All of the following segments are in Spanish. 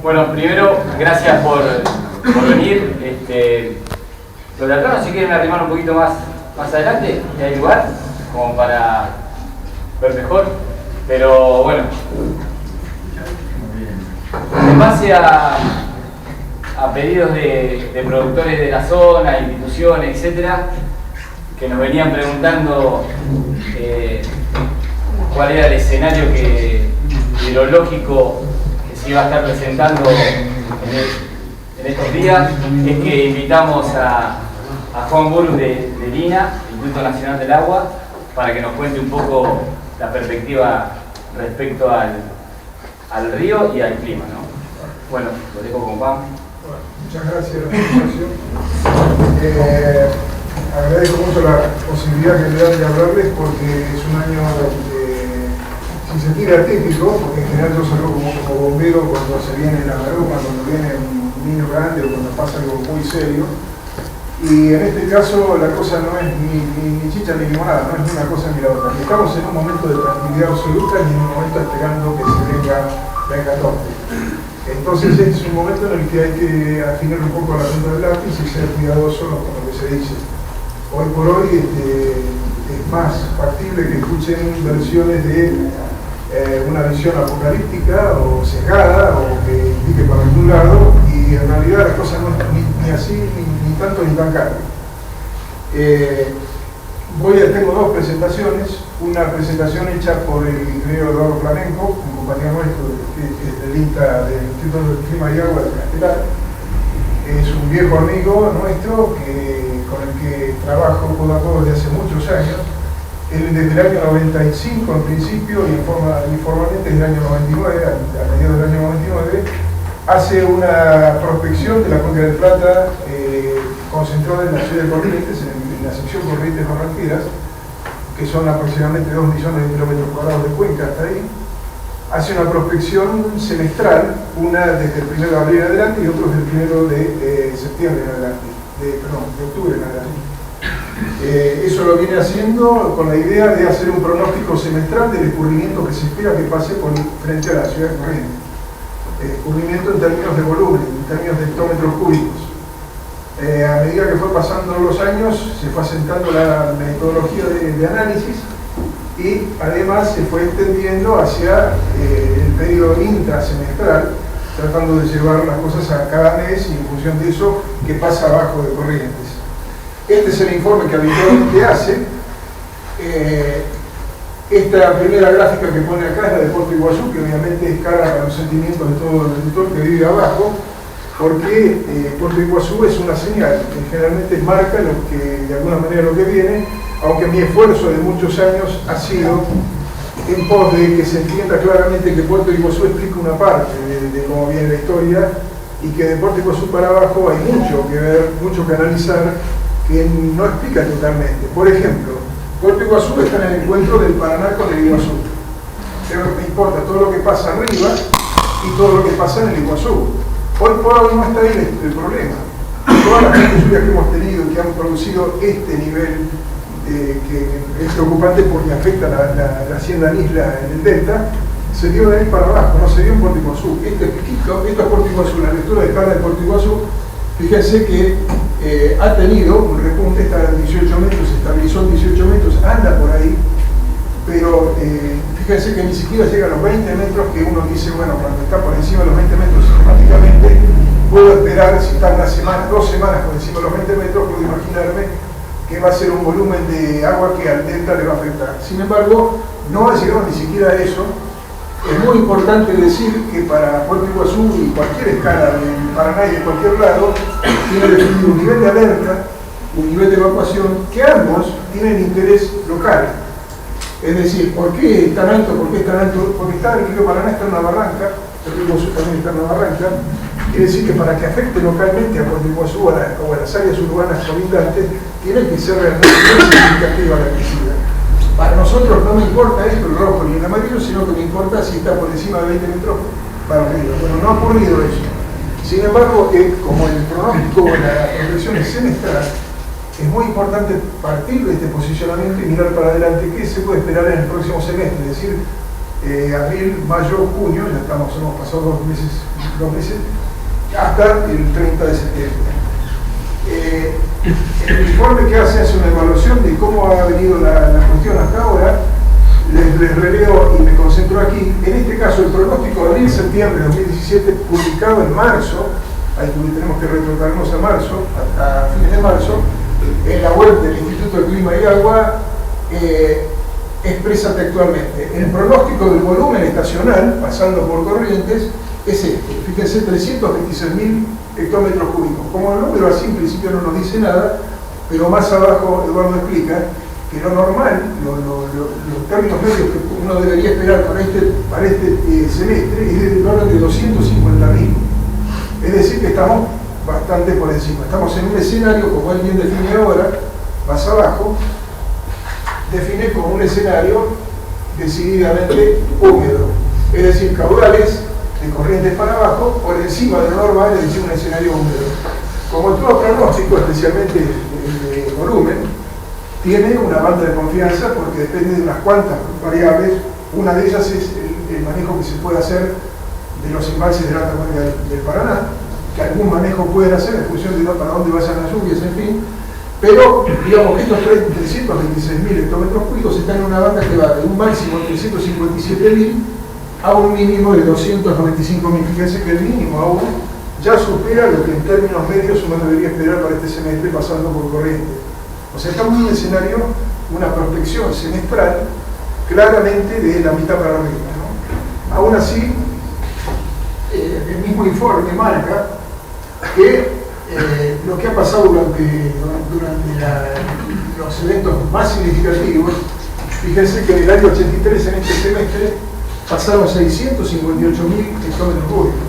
Bueno, primero, gracias por venir. Los de acá, no se quieren arrimar un poquito más adelante, y hay lugar como para ver mejor. Pero bueno, en base a pedidos de productores de la zona, instituciones, etcétera, que nos venían preguntando cuál era el escenario hidrológico que se iba a estar presentando en estos días, es que invitamos a Juan Burgos de INA, Instituto Nacional del Agua, para que nos cuente un poco la perspectiva respecto al río y al clima, ¿no? Bueno, lo dejo con Juan. Muchas gracias por la invitación. Agradezco mucho la posibilidad que me dan de hablarles porque es un año sin sentir atípico, porque en general yo salgo como bombero cuando se viene la garoma, cuando viene un niño grande o cuando pasa algo muy serio. Y en este caso la cosa no es ni chicha ni limonada, no es ni una cosa ni la otra. Estamos en un momento de tranquilidad absoluta y en un momento esperando que se venga la hecatombe. Entonces este es un momento en el que hay que afinar un poco la punta del lápiz y ser cuidadoso con lo que se dice. Hoy por hoy es más factible que escuchen versiones de una visión apocalíptica o sesgada o que indique para algún lado, y en realidad la cosa no es ni así ni tanto ni tan cara. Tengo dos presentaciones, una presentación hecha por el ingeniero Eduardo Flamenco, un compañero nuestro que es del INTA, del Instituto del Clima y Agua de Castelar. Es un viejo amigo nuestro con el que trabajo codo a codo desde hace muchos años. Él desde el año 95 en principio y informalmente desde el año 99, a mediados del año 99, hace una prospección de la cuenca del Plata concentrada en la ciudad de Corrientes, en la sección Corrientes Barranqueras, que son aproximadamente 2 millones de kilómetros cuadrados de cuenca hasta ahí. Hace una prospección semestral, una desde el 1 de abril en adelante y otro desde el 1 de septiembre en adelante, de octubre en adelante. Eso lo viene haciendo con la idea de hacer un pronóstico semestral del escurrimiento que se espera que pase por frente a la ciudad de Corrientes. Escurrimiento en términos de volumen, en términos de hectómetros cúbicos. A medida que fue pasando los años, se fue asentando la metodología de análisis y además se fue extendiendo hacia el periodo intrasemestral, tratando de llevar las cosas a cada mes y en función de eso, qué pasa abajo de Corrientes. Este es el informe que habitualmente hace. Esta primera gráfica que pone acá es la de Puerto Iguazú, que obviamente es cara para los sentimientos de todo el agricultor que vive abajo, porque Puerto Iguazú es una señal que generalmente marca de alguna manera lo que viene, aunque mi esfuerzo de muchos años ha sido en pos de que se entienda claramente que Puerto Iguazú explica una parte de cómo viene la historia y que de Puerto Iguazú para abajo hay mucho que ver, mucho que analizar, que no explica totalmente. Por ejemplo, Puerto Iguazú está en el encuentro del Paraná con el Iguazú. Pero me importa todo lo que pasa arriba y todo lo que pasa en el Iguazú. Hoy por hoy no está ahí el problema. Todas las grandes lluvias que hemos tenido y que han producido este nivel que es preocupante porque afecta la hacienda en isla en el delta, se dio de ahí para abajo, no se dio en Puerto Iguazú. Esto es Puerto Iguazú, la lectura de escala de Puerto Iguazú. Fíjense que ha tenido un repunte, está en 18 metros, se estabilizó en 18 metros, anda por ahí, pero fíjense que ni siquiera llega a los 20 metros que uno dice, bueno, cuando está por encima de los 20 metros sistemáticamente, puedo esperar, si está una semana, 2 semanas por encima de los 20 metros, puedo imaginarme que va a ser un volumen de agua que al delta le va a afectar. Sin embargo, no ha llegado ni siquiera a eso. Es muy importante decir que para Puerto Iguazú y cualquier escala del Paraná y de cualquier lado, tiene definido un nivel de alerta, un nivel de evacuación, que ambos tienen interés local. Es decir, ¿por qué es tan alto? ¿Por qué es tan alto? Porque el río Paraná está en una barranca, el río Iguazú también está en una barranca. Quiere decir que para que afecte localmente a Puerto Iguazú o a las áreas urbanas colindantes, tiene que ser realmente muy significativa la crecida. Para nosotros no me importa esto, el rojo ni el amarillo, sino que me importa si está por encima de 20 metros para arriba. Bueno, no ha ocurrido eso. Sin embargo, como el pronóstico o la proyección es semestral, es muy importante partir de este posicionamiento y mirar para adelante qué se puede esperar en el próximo semestre, es decir, abril, mayo, junio, ya hemos pasado 2 meses 2 meses, hasta el 30 de septiembre. El informe que hace es una evaluación de cómo ha venido la cuestión hasta ahora. Les releo y me concentro aquí. En este caso, el pronóstico de abril-septiembre de 2017, publicado en marzo, ahí tenemos que retrotraernos a marzo, a fines de marzo, en la web del Instituto de Clima y Agua, expresa textualmente: el pronóstico del volumen estacional, pasando por corrientes, es este. Fíjense, 326.000 hectómetros cúbicos. Como el número así en principio no nos dice nada, pero más abajo Eduardo explica que lo normal, los términos medios que uno debería esperar para este semestre es del orden de 250.000. Es decir, que estamos bastante por encima. Estamos en un escenario, como él bien define ahora, más abajo, define como un escenario decididamente húmedo. Es decir, caudales de corrientes para abajo, por encima de lo normal, es decir, un escenario húmedo. Como todo pronóstico, especialmente el de volumen, tiene una banda de confianza porque depende de unas cuantas variables. Una de ellas es el manejo que se puede hacer de los embalses de la alta cuenca del Paraná, que algún manejo pueden hacer en función de para dónde vayan las lluvias, en fin. Pero, digamos que estos 326.000 hectómetros cúbicos están en una banda que va de un máximo de 357.000 a un mínimo de 295.000. Fíjense que el mínimo aún ya supera lo que en términos medios uno debería esperar para este semestre pasando por corriente. O sea, estamos en un escenario, una prospección semestral claramente de la mitad para arriba, ¿no? Aún así, el mismo informe marca que lo que ha pasado durante los eventos más significativos, fíjense que en el año 83, en este semestre, pasaron 658.000 hectómetros cúbicos,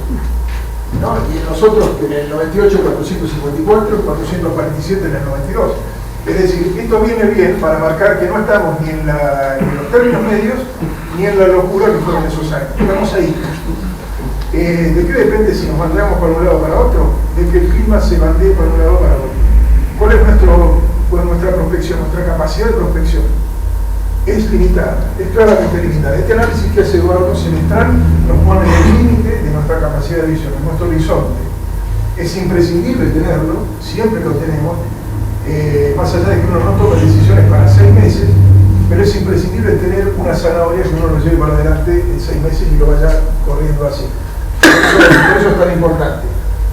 ¿no? Y en nosotros, en el 98, 454, 447 en el 92. Es decir, esto viene bien para marcar que no estamos ni en los términos medios, ni en la locura que fueron esos años. Estamos ahí. ¿De qué depende si nos mandamos para un lado o para otro? De que el clima se bandee para un lado o para otro. ¿Cuál es nuestra prospección, nuestra capacidad de prospección? Es limitada, es claramente limitada. Este análisis que hace Eduardo semestral nos pone el límite de nuestra capacidad de visión, nuestro horizonte. Es imprescindible tenerlo, siempre lo tenemos, más allá de que uno no tome decisiones para 6 meses, pero es imprescindible tener una zanahoria que uno lo lleve para adelante en 6 meses y lo vaya corriendo así. Por eso es tan importante.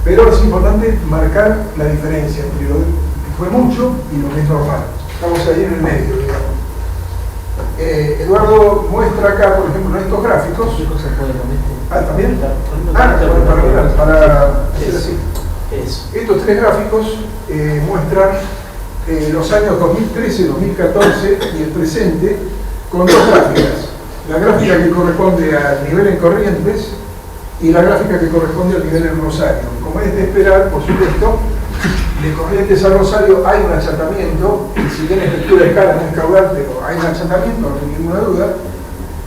Pero es importante marcar la diferencia entre lo que fue mucho y lo que es normal. Estamos ahí en el medio, digamos. Eduardo muestra acá, por ejemplo, en estos gráficos. ¿Qué cosa puede comentar? ¿También? Para hacer así. Estos 3 gráficos muestran los años 2013, 2014 y el presente con 2 gráficas. La gráfica que corresponde al nivel en corrientes y la gráfica que corresponde al nivel en Rosario. Como es de esperar, por supuesto, de Corrientes a Rosario hay un achatamiento, y si bien es lectura de escala, no es caudal, pero hay un achatamiento, no hay ninguna duda,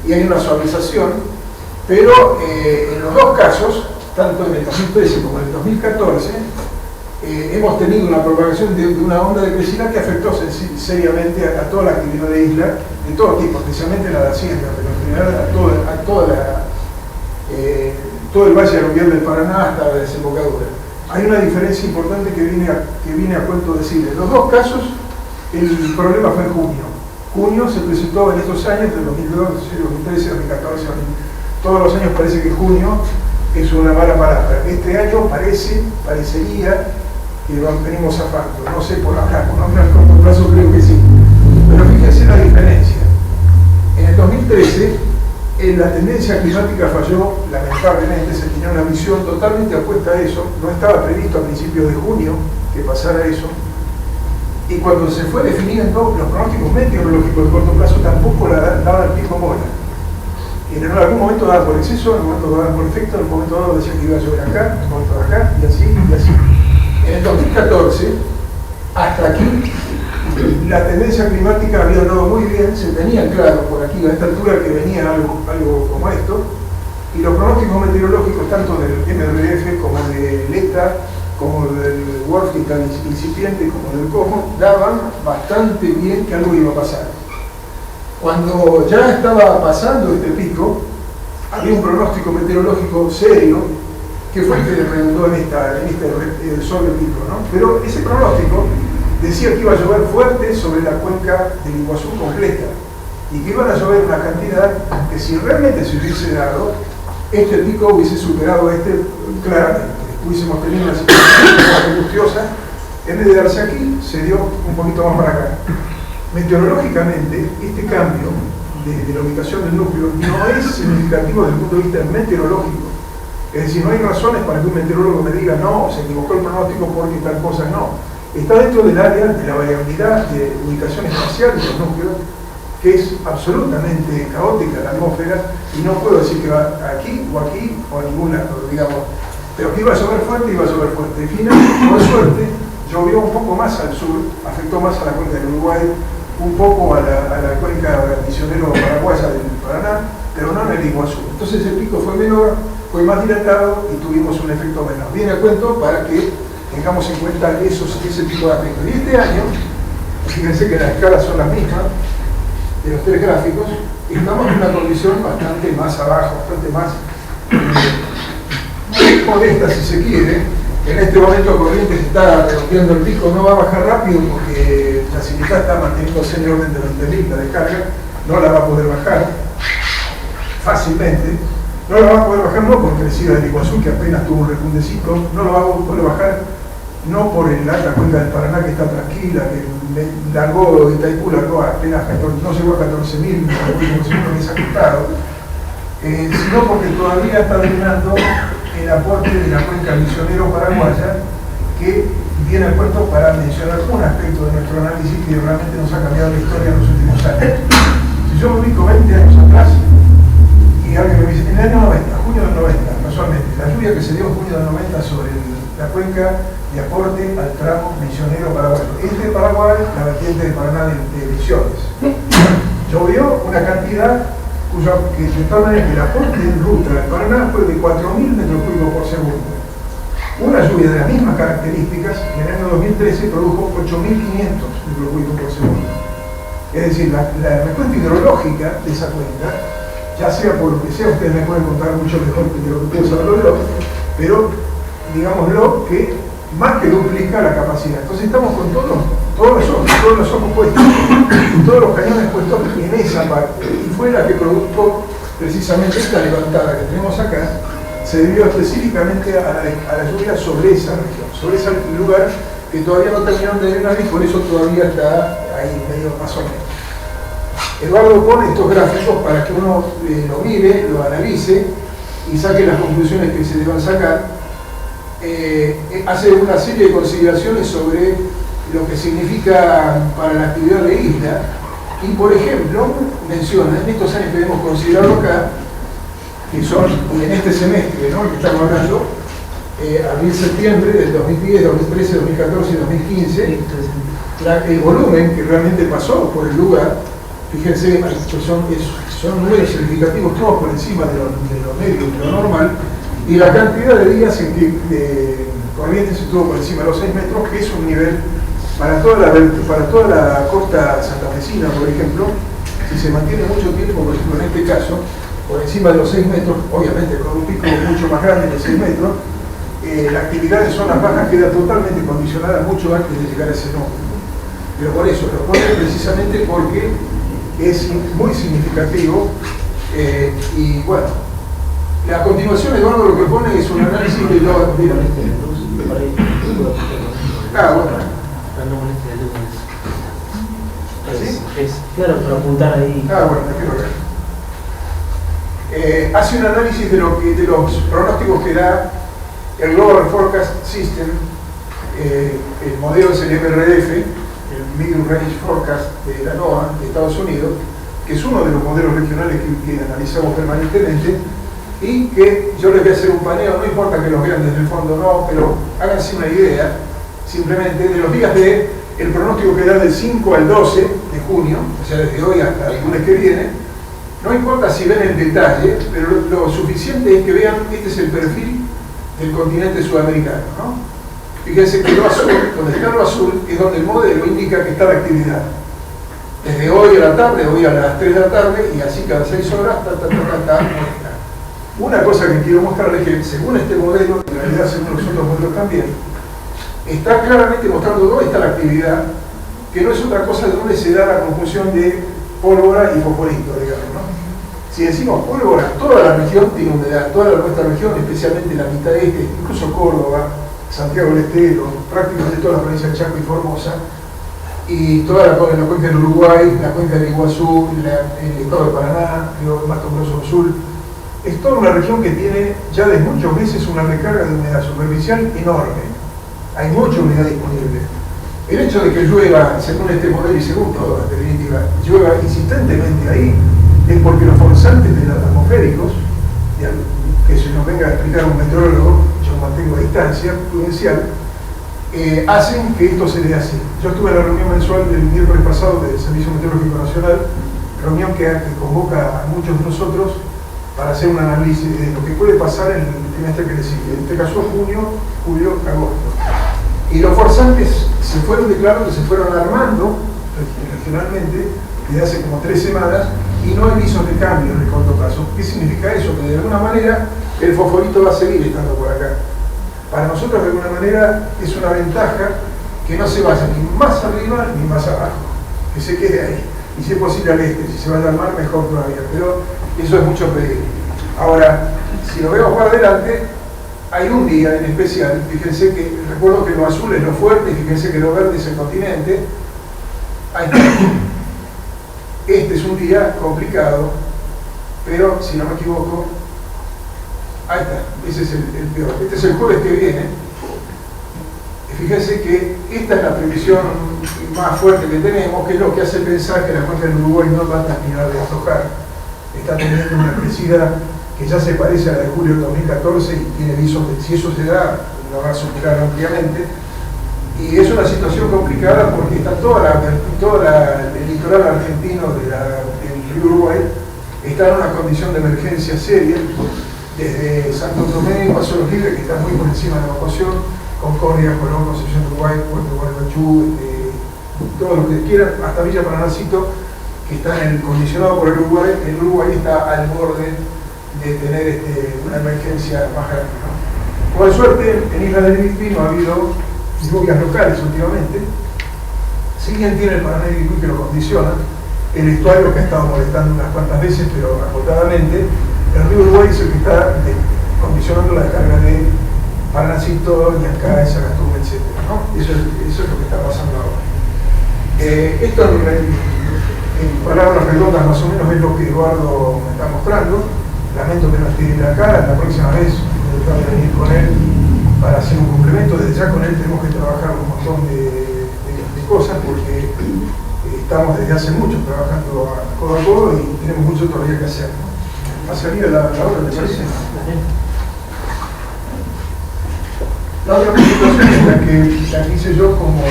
y hay una suavización, pero en los dos casos, tanto en el 2013 como en el 2014, hemos tenido una propagación de una onda depresiva que afectó seriamente a toda la actividad de isla, de todo tipo, especialmente la de Hacienda, pero en general a todo el valle aluvial del Paraná hasta la desembocadura. Hay una diferencia importante que viene a cuento decir. En los dos casos, el problema fue en junio. Junio se presentó en estos años, del 2012, 2013, 2014, todos los años parece que junio es una mala palabra. Este año parecería que venimos zafando. No sé por acá, por un corto plazo creo que sí. Pero fíjense la diferencia. En el 2013, la tendencia climática falló lamentablemente, se tenía una visión totalmente opuesta a eso, no estaba previsto a principios de junio que pasara eso, y cuando se fue definiendo los pronósticos meteorológicos de corto plazo tampoco daban el pico bola. En algún momento daban por exceso, en algún momento daban por efecto, en algún momento dado decían que iba a llover acá, en algún momento de acá, y así, y así. En el 2014, hasta aquí, la tendencia climática había andado muy bien, se tenía claro por aquí a esta altura que venía algo como esto, y los pronósticos meteorológicos tanto del MRF como del ETA, como del WRF incipiente, como del COMO, daban bastante bien que algo iba a pasar. Cuando ya estaba pasando este pico, había un pronóstico meteorológico serio que fue el que redundó en este sobre pico, ¿no? Pero ese pronóstico decía que iba a llover fuerte sobre la cuenca del Iguazú completa y que iban a llover una cantidad que si realmente se hubiese dado, este pico hubiese superado claramente. Hubiésemos tenido una situación más angustiosa. En vez de darse aquí, se dio un poquito más para acá. Meteorológicamente, este cambio de la ubicación del núcleo no es significativo desde el punto de vista meteorológico. Es decir, no hay razones para que un meteorólogo me diga no, se equivocó el pronóstico porque tal cosa no. Está dentro del área de la variabilidad de ubicación espacial de los núcleos, que es absolutamente caótica la atmósfera, y no puedo decir que va aquí o a ningún lado, digamos. Pero que iba a llover fuerte, iba a llover fuerte. Y finalmente, por suerte, llovió un poco más al sur, afectó más a la cuenca del Uruguay, un poco a la cuenca misionero paraguaya del Paraná, pero no en el Iguazú. Entonces el pico fue menor, fue más dilatado y tuvimos un efecto menor. Viene a cuento para que tengamos en cuenta ese tipo de aspectos. Y este año, fíjense que las escalas son las mismas de los tres gráficos, y estamos en una condición bastante más abajo, bastante más modesta si se quiere. En este momento Corrientes está redondeando el pico, no va a bajar rápido porque la Cimitat está manteniéndose en el orden de 20.000 la descarga, no la va a poder bajar fácilmente. No la va a poder bajar no por crecida del Iguazú, que apenas tuvo un recundecito, no la va a poder bajar no por la alta cuenca del Paraná, que está tranquila, que Itaipú largó apenas 14, no llegó a 14.000, que es ajustado, sino porque todavía está dominando el aporte de la cuenca misionero paraguaya, que viene al puerto para mencionar un aspecto de nuestro análisis que realmente nos ha cambiado la historia en los últimos años. Si yo me ubico 20 años atrás, y alguien me dice, en el año 90, junio del 90, casualmente, la lluvia que se dio en junio del 90 sobre la cuenca de aporte al tramo misionero paraguayo. Este Paraguay, la vertiente de Paraná de Misiones. Llovió una cantidad que de tal manera que el aporte en ruta del Paraná fue de 4.000 metros cúbicos por segundo. Una lluvia de las mismas características en el año 2013 produjo 8.500 metros cúbicos por segundo. Es decir, la respuesta hidrológica de esa cuenca, ya sea por lo que sea, ustedes me pueden contar mucho mejor de lo que puedo saberlo yo, pero digámoslo que más que duplica la capacidad. Entonces estamos con todos los ojos puestos, todos los cañones puestos en esa parte, y fue la que produjo precisamente esta levantada que tenemos acá. Se debió específicamente a la lluvia sobre esa región, sobre ese lugar que todavía no terminaron de drenar y por eso todavía está ahí medio más o menos. Eduardo pone estos gráficos para que uno lo mire, lo analice y saque las conclusiones que se deban sacar. Hace una serie de consideraciones sobre lo que significa para la actividad de isla y, por ejemplo, menciona en estos años que hemos considerado acá, que son en este semestre, ¿no?, que estamos hablando, abril-septiembre del 2010, 2013, 2014 y 2015, el volumen que realmente pasó por el lugar, fíjense, son números significativos, todos por encima de lo medio, de lo normal, y la cantidad de días en que Corrientes estuvo por encima de los 6 metros, que es un nivel para toda la costa santafesina, por ejemplo. Si se mantiene mucho tiempo, por ejemplo en este caso, por encima de los 6 metros, obviamente con un pico mucho más grande de 6 metros, la actividad en zonas bajas queda totalmente condicionada mucho antes de llegar a ese número. Pero por eso lo pone precisamente porque es muy significativo y bueno. A continuación, Eduardo lo que pone es un análisis de lo... ¿Sí? Claro, para apuntar ahí. Bueno, hace un análisis de los pronósticos que da el Global Forecast System, el modelo es el MRF, el Medium Range Forecast de la NOAA de Estados Unidos, que es uno de los modelos regionales que analizamos permanentemente, y que yo les voy a hacer un paneo, no importa que los vean desde el fondo no, pero háganse una idea simplemente de los días el pronóstico que da del 5 al 12 de junio, o sea desde hoy hasta el lunes que viene. No importa si ven el detalle, pero lo suficiente es que vean, este es el perfil del continente sudamericano, ¿no? Fíjense que lo azul, donde está lo azul, es donde el modelo indica que está la actividad. Desde hoy a la tarde, hoy a las 3 de la tarde, y así cada 6 horas, muestra. Una cosa que quiero mostrarles es que según este modelo, en realidad según los otros modelos también, está claramente mostrando dónde está la actividad, que no es otra cosa de dónde se da la conjunción de pólvora y fosforito, digamos, ¿no? Si decimos pólvora, toda la región tiene humedad, toda nuestra región, especialmente la mitad este, incluso Córdoba, Santiago del Estero, prácticamente toda la provincia de Chaco y Formosa, y toda la cuenca del Uruguay, la cuenca del Iguazú, el estado de Paraná, el Mato Grosso del Sur, es toda una región que tiene ya desde muchos meses una recarga de humedad superficial enorme. Hay mucha humedad disponible. El hecho de que llueva, según este modelo y según todo, en definitiva, llueva insistentemente ahí, es porque los forzantes atmosféricos, que se nos venga a explicar un meteorólogo, yo mantengo a distancia prudencial, hacen que esto se dé así. Yo estuve en la reunión mensual del miércoles pasado del Servicio Meteorológico Nacional, reunión que convoca a muchos de nosotros para hacer un análisis de lo que puede pasar en el trimestre que le sigue. En este caso, junio, julio, agosto. Y los forzantes se fueron declarando, se fueron armando regionalmente desde hace como 3 semanas y no hay visos de cambio en el corto plazo. ¿Qué significa eso? Que de alguna manera el fosforito va a seguir estando por acá. Para nosotros de alguna manera es una ventaja que no se vaya ni más arriba ni más abajo, que se quede ahí. Y si es posible al este, si se va a mar mejor todavía, pero eso es mucho pedir. Ahora, si lo vemos para adelante, hay un día en especial, fíjense que, recuerdo que lo azul es lo fuerte, fíjense que lo verde es el continente. Ahí está. Este es un día complicado, pero si no me equivoco, ahí está, ese es el peor. Este es el jueves que viene. Fíjense que esta es la previsión más fuerte que tenemos, que es lo que hace pensar que la cuenca del Uruguay no va a terminar de aflojar. Está teniendo una crecida que ya se parece a la de julio de 2014 y tiene visos de, si eso se da, lo va a superar ampliamente. Y es una situación complicada porque está el litoral argentino del río Uruguay está en una condición de emergencia seria, desde Santo Tomé, Paso Los Libres, que está muy por encima de la evacuación, Concordia, Colón, Concepción de Uruguay, Puerto Gualeguaychú, todo lo que quieran, hasta Villa Paranacito, que está condicionado por el Uruguay está al borde de tener una emergencia más grande, ¿no? Por suerte, en Isla del Virpi no ha habido lluvias locales últimamente. Si bien tiene el Paraná y que lo condiciona, el estuario que ha estado molestando unas cuantas veces, pero acotadamente, el río Uruguay es el que está condicionando la carga de Paranacito, Ñancay, Sagastún, etc., ¿no? Eso es lo que está pasando ahora. Esto en palabras redondas más o menos es lo que Eduardo me está mostrando. Lamento que no esté acá, la próxima vez voy a venir con él para hacer un complemento. Desde ya con él tenemos que trabajar un montón de cosas porque estamos desde hace mucho trabajando codo a codo y tenemos mucho todavía que hacer, ¿no? ¿Va a salir la hora, te parece? La otra presentación es la que hice yo como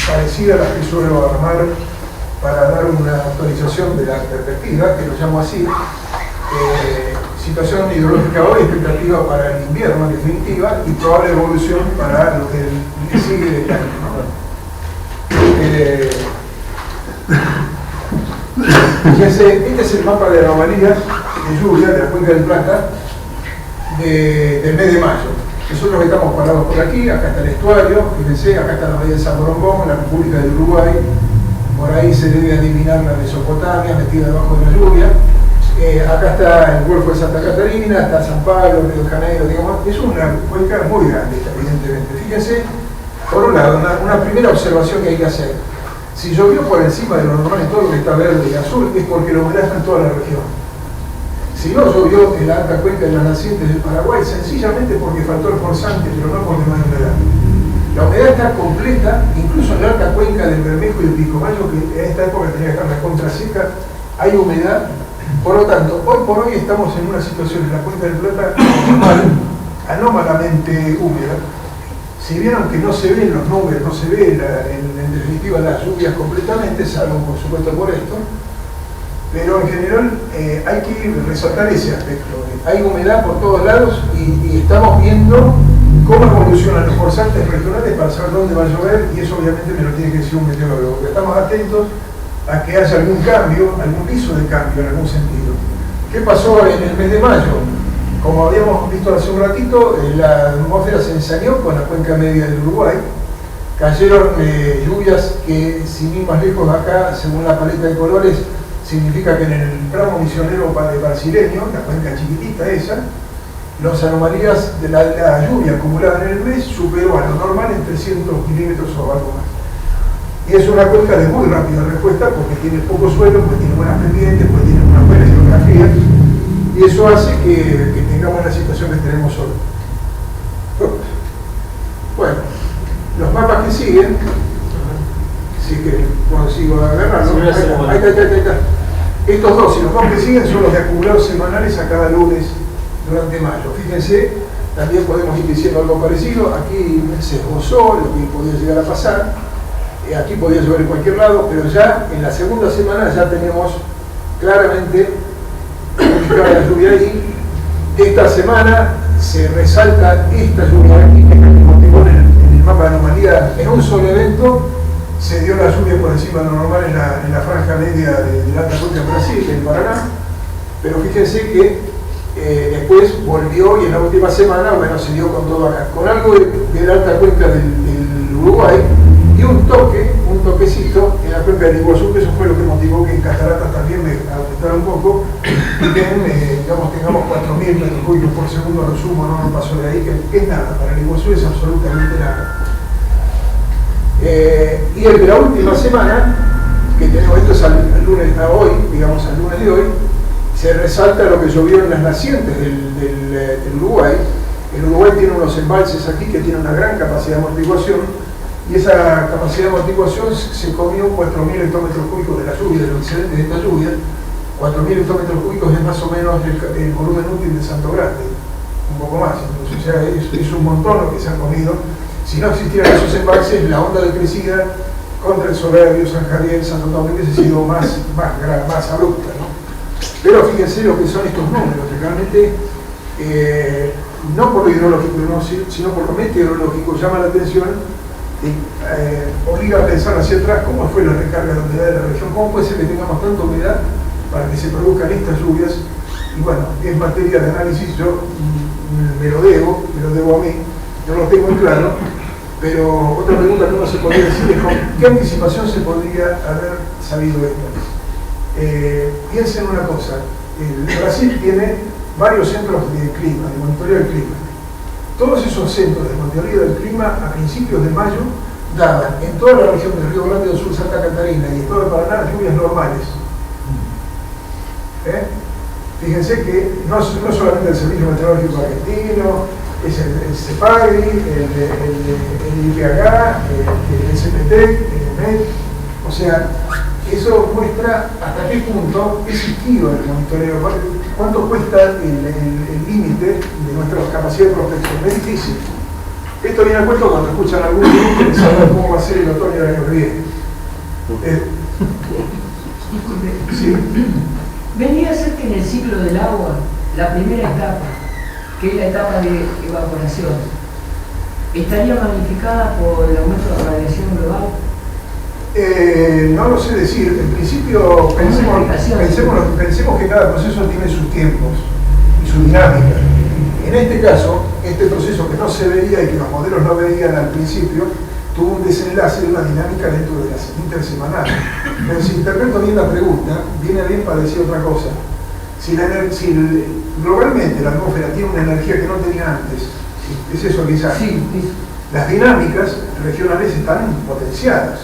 parecida a la que suelo armar para dar una actualización de la perspectiva, que lo llamo así, situación hidrológica hoy, expectativa para el invierno en definitiva y probable evolución para lo que sigue de este año, ¿no? Fíjense, este es el mapa de anomalías de lluvia de la Cuenca del Plata del mes de mayo. Nosotros estamos parados por aquí, acá está el estuario, fíjense, acá está la bahía de San Borombón, la República del Uruguay, por ahí se debe adivinar la Mesopotamia metida debajo de la lluvia. Acá está el Golfo de Santa Catarina, está San Pablo, Río de Janeiro, digamos, es una cuenca muy grande, evidentemente. Fíjense, por un lado, una primera observación que hay que hacer. Si llovió por encima de lo normal, todo lo que está verde y azul, es porque la humedad está en toda la región. Si no llovió en la alta cuenca de las nacientes del Paraguay, sencillamente porque faltó el forzante, pero no porque no hay humedad. La humedad está completa, incluso en la alta cuenca del Bermejo y el Pilcomayo, que en esta época tenía que estar la contra seca, hay humedad. Por lo tanto, hoy por hoy estamos en una situación en la Cuenca del Plata anómalamente húmeda. Si bien aunque no se ven los números, no se ve en definitiva las lluvias completamente, salvo por supuesto por esto, pero en general hay que resaltar ese aspecto. Hay humedad por todos lados y estamos viendo cómo evolucionan los forzantes regionales para saber dónde va a llover, y eso obviamente me lo tiene que decir un meteorólogo, porque estamos atentos a que haya algún cambio, algún viso de cambio en algún sentido. ¿Qué pasó en el mes de mayo? Como habíamos visto hace un ratito, la atmósfera se ensañó con la cuenca media del Uruguay. Cayeron lluvias que, sin ir más lejos acá, según la paleta de colores, significa que en el tramo misionero brasileño, la cuenca chiquitita esa, las anomalías de la lluvia acumulada en el mes superó a lo normal en 300 milímetros o algo más. Y es una cuenca de muy rápida respuesta porque tiene poco suelo, porque tiene buenas pendientes, porque tiene una buena geografía, y eso hace que tengamos la situación que tenemos hoy. Bueno, los mapas que siguen, si que consigo agarrarlo, ahí está. Estos dos, y los dos que siguen, son los de acumulados semanales a cada lunes durante mayo. Fíjense, también podemos ir diciendo algo parecido. Aquí se esbozó lo que podía llegar a pasar. Aquí podía llover en cualquier lado, pero ya en la segunda semana ya tenemos claramente la lluvia ahí. Esta semana se resalta esta lluvia aquí, que motivó en el mapa de anomalía en un solo evento. Se dio la lluvia por encima de lo normal en la franja media de la alta cuenca de Brasil, en Paraná, pero fíjense que después volvió y en la última semana, bueno, se dio con todo acá, con algo de la alta cuenca del Uruguay y un toquecito en la cuenca del Iguazú, que eso fue lo que motivó que en Cataratas también me aumentara un poco y que digamos, tengamos 4.000 metros cúbicos por segundo a lo sumo, no pasó de ahí, que es nada, para el Iguazú es absolutamente nada. Y el de la última semana, que tenemos, esto es al lunes a hoy, digamos al lunes de hoy, se resalta lo que llovió en las nacientes del Uruguay. El Uruguay tiene unos embalses aquí que tienen una gran capacidad de amortiguación, y esa capacidad de amortiguación se comió 4.000 hectómetros cúbicos de la lluvia, de los excedentes de esta lluvia. 4.000 hectómetros cúbicos es más o menos el volumen útil de Santo Grande, un poco más, entonces, o sea, es un montón lo que se han comido. Si no existieran esos embalses, la onda de crecida contra el Soberbio, San Javier, Santo Tomé hubiese sido más abrupta, ¿no? Pero fíjense lo que son estos números, que realmente, no por lo hidrológico, sino por lo meteorológico, llama la atención y obliga a pensar hacia atrás cómo fue la recarga de humedad de la región, cómo puede ser que tengamos tanta humedad para que se produzcan estas lluvias. Y bueno, es materia de análisis, yo me lo debo a mí, no lo tengo en claro, pero otra pregunta que uno se podría decir es ¿con qué anticipación se podría haber sabido esto? Piensen una cosa, Brasil tiene varios centros de clima, de monitoreo del clima. Todos esos centros de monitoreo del clima a principios de mayo daban en toda la región del Río Grande do Sul, Santa Catarina y en todo el Paraná lluvias normales. Fíjense que no solamente el Servicio Meteorológico Argentino, es el CEPAGRI, el IPH, el SPT, el MED, o sea, eso muestra hasta qué punto es existido el monitoreo, cuánto cuesta el límite de nuestra capacidad de protección. Es difícil. Esto viene a cuento cuando escuchan algún límite de saber cómo va a ser el otoño del año que viene. Sí. Vendría a ser que en el ciclo del agua, la primera etapa, que es la etapa de evaporación, ¿estaría magnificada por el aumento de la radiación global? No lo sé decir. En principio pensemos que cada proceso tiene sus tiempos y su dinámica. En este caso, este proceso que no se veía y que los modelos no veían al principio, tuvo un desenlace de una dinámica dentro de las intersemanales. Pero si interpreto bien la pregunta, viene bien para decir otra cosa. Si globalmente la atmósfera tiene una energía que no tenía antes, es eso quizás. Sí. Las dinámicas regionales están potenciadas.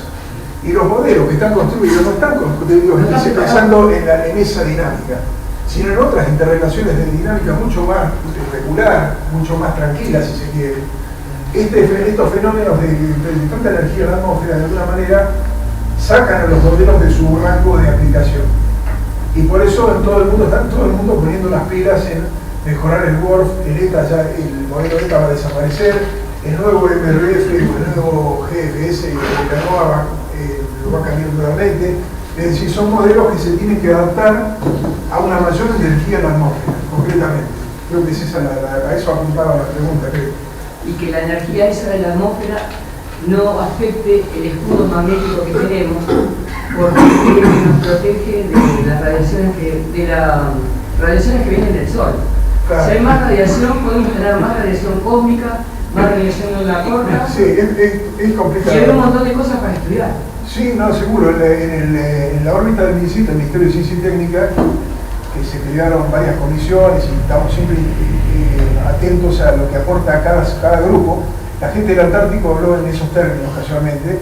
Y los modelos que están construidos no están construidos pensando en esa dinámica, sino en otras interrelaciones de dinámica mucho más regular, mucho más tranquila, si se quiere. Estos fenómenos de tanta energía en la atmósfera, de alguna manera, sacan a los modelos de su rango de aplicación. Y por eso en todo el mundo está todo el mundo poniendo las pilas en mejorar el WRF, el modelo ETA va a desaparecer, el nuevo MRF, el nuevo GFS, la nueva lo va a cambiar nuevamente. Es decir, son modelos que se tienen que adaptar a una mayor energía en la atmósfera, concretamente. Creo que es esa a eso apuntaba la pregunta, creo. Y que la energía esa de la atmósfera no afecte el escudo magnético que tenemos, porque nos protege de las radiaciones que vienen del Sol. Claro. Si hay más radiación, podemos tener más radiación cósmica, más radiación en la corta. Sí, es complicado. Y hay un montón de cosas para estudiar. Sí, no, seguro. En la órbita del MINCIT, el Ministerio de Ciencia y Técnica, que se crearon varias comisiones y estamos siempre atentos a lo que aporta cada grupo. La gente del Antártico habló en esos términos casualmente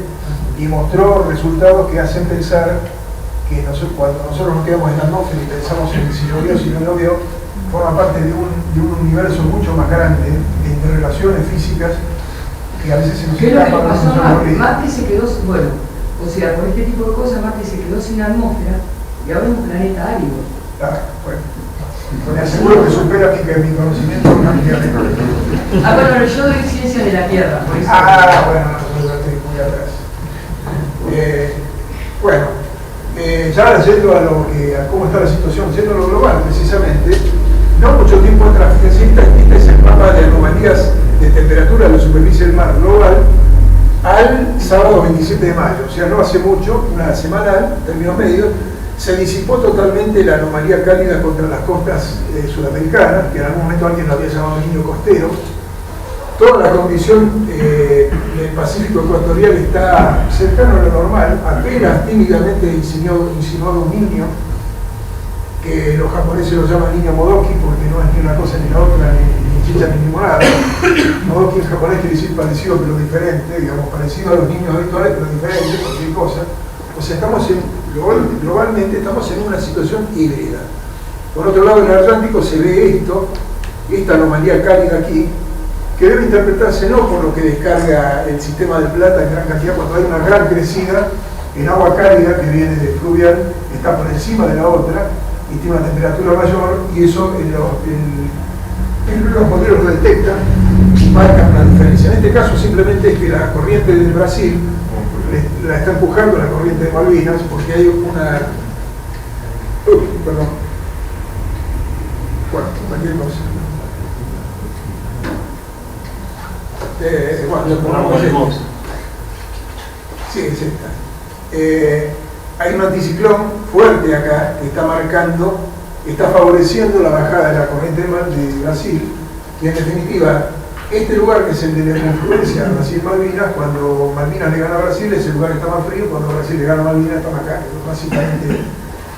y mostró resultados que hacen pensar que cuando nosotros nos quedamos en la atmósfera y pensamos en si lo vio, si no lo vio, forma parte de un universo mucho más grande de interrelaciones físicas que a veces se nos ¿Qué es lo que escapan. pasó a Marte? Marte se quedó, bueno, o sea, por este tipo de cosas, Marte se quedó sin atmósfera y ahora es un planeta árido. Bueno, le aseguro que supera mi conocimiento ampliamente. Bueno, yo doy ciencia de la Tierra, por eso. Bueno, no, yo estoy muy atrás. Ya yendo a cómo está la situación, yendo a lo global precisamente, no mucho tiempo atrás, fíjense, este es el mapa de anomalías de temperatura de la superficie del mar global al sábado 27 de mayo, o sea, no hace mucho, una semana, término medio, se disipó totalmente la anomalía cálida contra las costas sudamericanas, que en algún momento alguien lo había llamado niño costero. Toda la condición del Pacífico ecuatorial está cercano a lo normal, apenas tímidamente insinuado un niño, que los japoneses lo llaman niño Modoki, porque no es ni una cosa ni la otra, ni chicha ni limonada. Modoki en japonés quiere decir parecido pero diferente, digamos, parecido a los niños habituales pero diferente, cualquier cosa. O sea, globalmente estamos en una situación híbrida. Por otro lado, en el Atlántico se ve esta anomalía cálida aquí, que debe interpretarse no por lo que descarga el sistema de Plata en gran cantidad, cuando hay una gran crecida en agua cálida que viene de fluvial, está por encima de la otra y tiene una temperatura mayor, y eso los modelos lo detectan y marcan una diferencia. En este caso simplemente es que la corriente del Brasil la está empujando la corriente de Malvinas, porque hay cualquier cosa. Sí, es esta. Hay un anticiclón fuerte acá que está favoreciendo la bajada de la corriente de Brasil, y en definitiva, este lugar que es el de la influencia Brasil-Malvinas, cuando Malvinas le gana a Brasil, ese lugar está más frío, cuando Brasil le gana a Malvinas está más cálido, básicamente.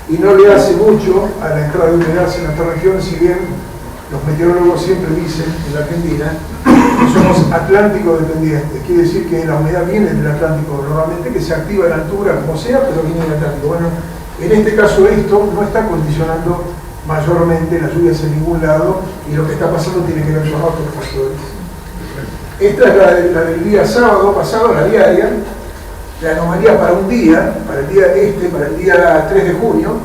Y no le hace mucho a la entrada de humedad en esta región, si bien los meteorólogos siempre dicen en la Argentina que somos atlántico dependientes, quiere decir que la humedad viene del Atlántico normalmente, que se activa en altura como sea, pero viene del Atlántico. Bueno, en este caso esto no está condicionando mayormente las lluvias en ningún lado, y lo que está pasando tiene que ver con otros factores. Esta es la del día sábado pasado, la diaria, la anomalía para un día, para el día 3 de junio,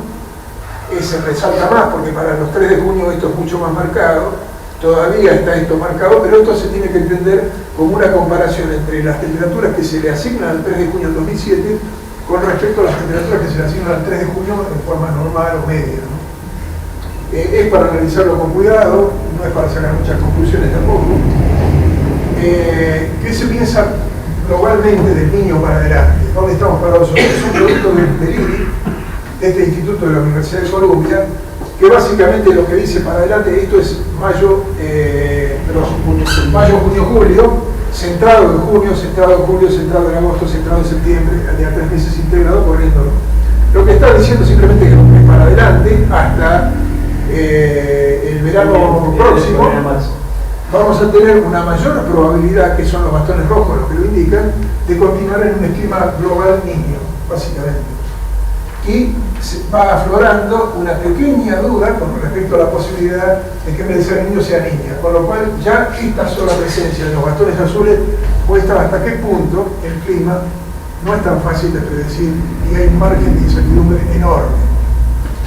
se resalta más, porque para los 3 de junio esto es mucho más marcado, todavía está esto marcado, pero esto se tiene que entender como una comparación entre las temperaturas que se le asignan al 3 de junio del 2007 con respecto a las temperaturas que se le asignan al 3 de junio en forma normal o media, ¿no? Es para analizarlo con cuidado, no es para sacar muchas conclusiones tampoco. ¿Qué se piensa globalmente del niño para adelante? ¿Dónde estamos parados hoy? Es un producto del IRI, de este instituto de la Universidad de Columbia, que básicamente lo que dice para adelante, esto es mayo, junio, julio, centrado en junio, centrado en julio, centrado en agosto, centrado en septiembre, al día 3 meses integrado, corriéndolo. Lo que está diciendo simplemente que para adelante, hasta el verano próximo, vamos a tener una mayor probabilidad, que son los bastones rojos los que lo indican, de continuar en un esquema global niño, básicamente. Y va aflorando una pequeña duda con respecto a la posibilidad de que en vez de ser niño sea niña, con lo cual ya esta sola presencia de los bastones azules muestra hasta qué punto el clima no es tan fácil de predecir y hay un margen de incertidumbre enorme.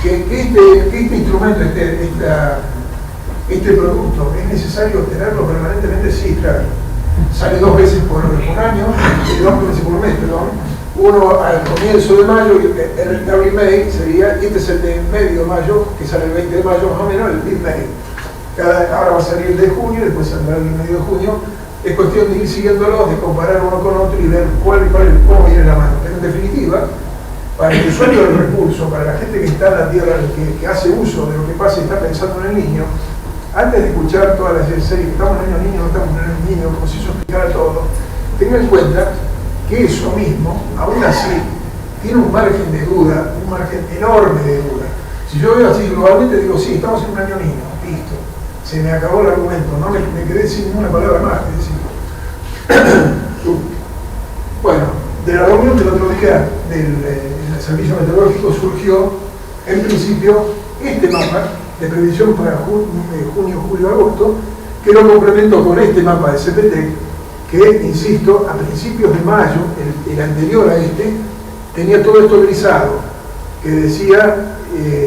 Que este instrumento, este producto, ¿es necesario tenerlo permanentemente? Sí, claro. Sale 2 veces por año, 2 veces por mes, perdón. Uno al comienzo de mayo, el early May sería, este es el de medio mayo, que sale el 20 de mayo más o menos, el mid May. Ahora va a salir el de junio, después saldrá el medio de junio. Es cuestión de ir siguiéndolos, de comparar uno con otro y ver cómo viene la mano. Pero en definitiva, para el usuario del recurso, para la gente que está en la tierra, que hace uso de lo que pasa y está pensando en el niño, antes de escuchar todas las series, estamos en el año niño, no estamos en el año niño, como si eso explicara todo, tengan en cuenta que eso mismo, aún así, tiene un margen de duda, un margen enorme de duda. Si yo veo así globalmente, digo, sí, estamos en un año niño, listo, se me acabó el argumento, no me quedé sin ninguna palabra más que decir. Bueno, de la reunión del otro día del Servicio Meteorológico surgió, en principio, este mapa de previsión para junio, julio, agosto, que lo complemento con este mapa de CPT, que, insisto, a principios de mayo, el anterior a este, tenía todo esto grisado, que decía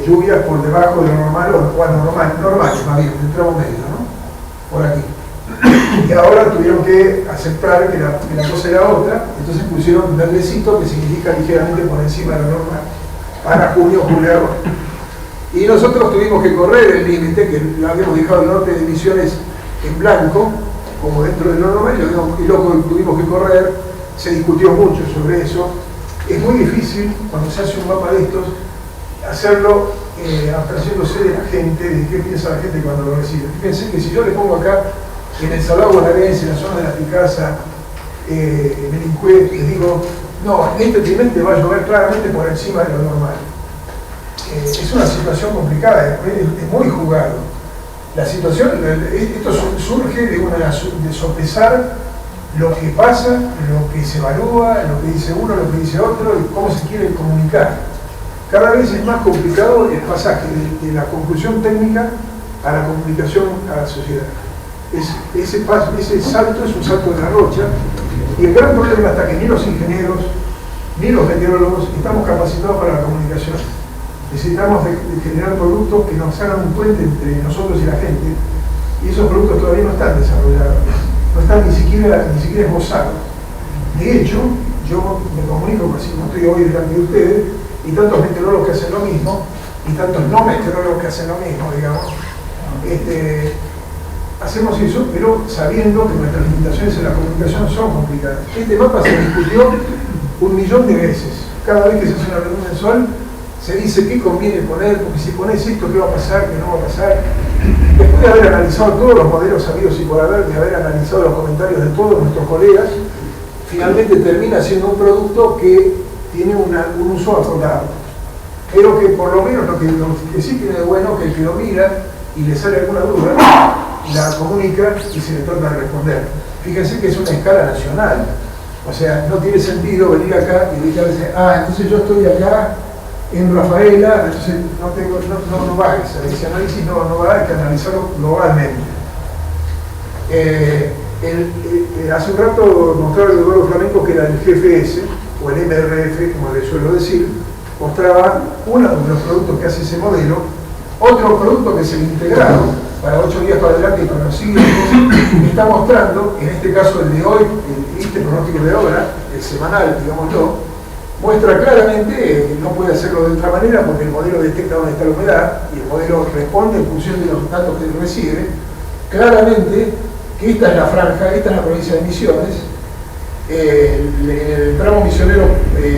lluvias por debajo de lo normal o anormal, normales más bien, el tramo medio, ¿no? Por aquí. Y ahora tuvieron que aceptar que la cosa era otra, entonces pusieron verdecito, que significa ligeramente por encima de lo normal, para junio, julio, agosto. Y nosotros tuvimos que correr el límite, que lo habíamos dejado el norte de Misiones en blanco, como dentro de lo normal, y lo tuvimos que correr, se discutió mucho sobre eso. Es muy difícil, cuando se hace un mapa de estos, hacerlo abstrayéndose de la gente, de qué piensa la gente cuando lo recibe. Fíjense que si yo le pongo acá, en el Salado Bonaerense, en la zona de la Picasa, Melincue, les digo, no, este trimestre va a llover claramente por encima de lo normal. Es una situación complicada, es muy jugado. La situación, esto surge de sopesar lo que pasa, lo que se evalúa, lo que dice uno, lo que dice otro y cómo se quiere comunicar. Cada vez es más complicado el pasaje de la conclusión técnica a la comunicación a la sociedad. Ese salto es un salto de la rocha, y el gran problema está que ni los ingenieros ni los meteorólogos estamos capacitados para la comunicación. Necesitamos de generar productos que nos hagan un puente entre nosotros y la gente, y esos productos todavía no están desarrollados, no están ni siquiera esbozados. De hecho, yo me comunico, así como estoy hoy delante de ustedes, y tantos meteorólogos que hacen lo mismo, y tantos no meteorólogos que hacen lo mismo, digamos, hacemos eso, pero sabiendo que nuestras limitaciones en la comunicación son complicadas. Este mapa se discutió 1.000.000 de veces. Cada vez que se hace una reunión mensual, se dice qué conviene poner, porque si pones esto, ¿qué va a pasar? ¿Qué no va a pasar? Después de haber analizado todos los modelos sabidos y por haber, de haber analizado los comentarios de todos nuestros colegas, finalmente termina siendo un producto que tiene un uso acotado. Pero que por lo menos lo que sí tiene de bueno, que el que lo mira y le sale alguna duda, la comunica y se le trata de responder. Fíjense que es una escala nacional. O sea, no tiene sentido venir acá y decir, entonces yo estoy acá en Rafaela, entonces no va ese análisis, no va, hay que analizarlo globalmente. Hace un rato mostraba el Eduardo Flamenco que era el GFS, o el MRF, como le suelo decir, mostraba uno de los productos que hace ese modelo, otro producto que es el integrado, para 8 días para adelante y para los siguientes, está mostrando, en este caso el de hoy, este pronóstico de obra, el semanal, digámoslo, muestra claramente, no puede hacerlo de otra manera porque el modelo detecta dónde está la humedad y el modelo responde en función de los datos que él recibe, claramente que esta es la franja, esta es la provincia de Misiones, el tramo misionero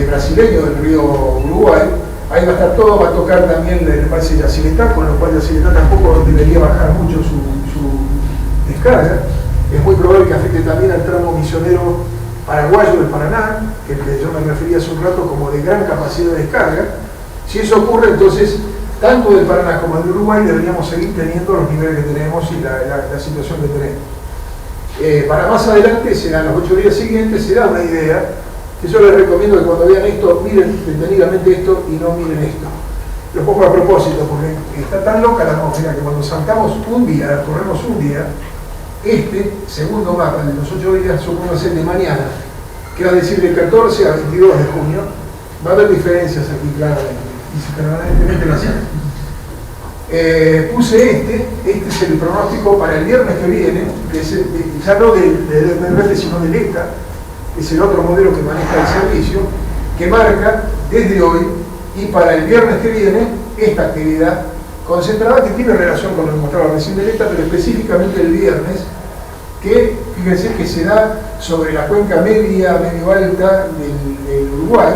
brasileño del río Uruguay, ahí va a estar todo, va a tocar también el embalse de Yacyretá, con lo cual Yacyretá tampoco debería bajar mucho su descarga. Es muy probable que afecte también al tramo misionero paraguayo del Paraná, que yo me refería hace un rato como de gran capacidad de descarga. Si eso ocurre, entonces, tanto del Paraná como del Uruguay deberíamos seguir teniendo los niveles que tenemos y la situación que tenemos. Para más adelante, serán los 8 días siguientes, será una idea que yo les recomiendo que cuando vean esto, miren detenidamente esto y no miren esto. Lo pongo a propósito, porque está tan loca la atmósfera que cuando saltamos un día, corremos un día, este segundo mapa de los 8 días, supongo ser de mañana, que va a decir del 14 a 22 de junio, va a haber diferencias aquí claramente, y si permanentemente las hay. Puse este es el pronóstico para el viernes que viene, que es ya no del MRF sino del ETA, es el otro modelo que maneja el servicio, que marca desde hoy y para el viernes que viene esta actividad concentrada que tiene relación con lo que mostraba recién del ETA, pero específicamente el viernes, que fíjense que se da sobre la cuenca medio alta del Uruguay,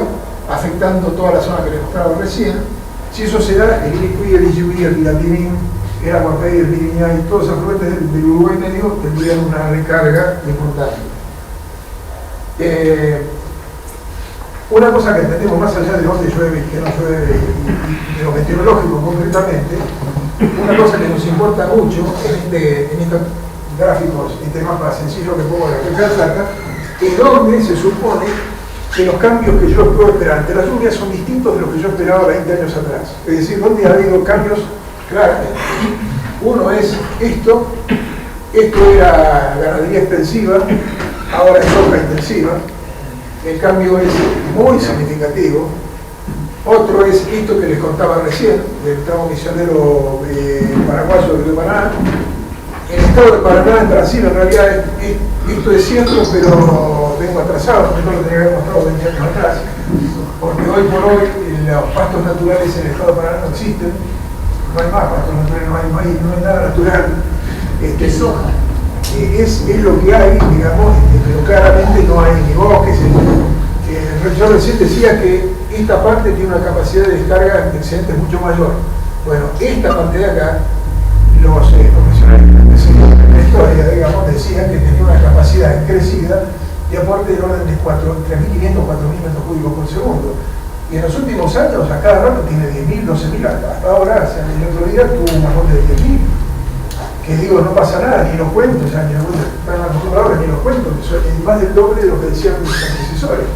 afectando toda la zona que les mostraba recién. Si eso se da, el Ilicuí, el Iyuí, el Piratinín, el Aguapey, el Viriñay, todos los afluentes del Uruguay medio tendrían una recarga importante. Una cosa que entendemos más allá de dónde llueve y que no llueve, y de lo meteorológico concretamente, una cosa que nos importa mucho en estos gráficos, este mapa sencillo que pongo de la plata, es donde se supone que los cambios que yo puedo esperar ante las lluvias son distintos de lo que yo esperaba 20 años atrás. Es decir, donde ha habido cambios claramente. Uno es esto era ganadería extensiva, ahora es soja intensiva. El cambio es muy significativo. Otro es esto que les contaba recién, del tramo misionero paraguayo del río Paraná. El estado de Paraná en Brasil, en realidad, esto es cierto, pero vengo atrasado, no lo tenía que haber mostrado 20 años atrás, porque hoy por hoy los pastos naturales en el estado de Paraná no existen, no hay más pastos naturales, no hay nada natural. Es soja. Es lo que hay, digamos, pero claramente no hay ni bosques. Yo recién decía que esta parte tiene una capacidad de descarga de excedentes mucho mayor. Bueno, esta parte de acá, los profesionales en la historia, digamos, decían que tenía una capacidad crecida de aporte del orden de 3.500 o 4.000 metros cúbicos por segundo. Y en los últimos años, a cada rato tiene 10.000, 12.000, hasta ahora, o sea, el otro día tuvo una aporte de 10.000. Que digo, no pasa nada, ni lo cuento, ya ni lo cuento, están acostumbrados, ni lo cuento, es más del doble de lo que decían mis antecesores.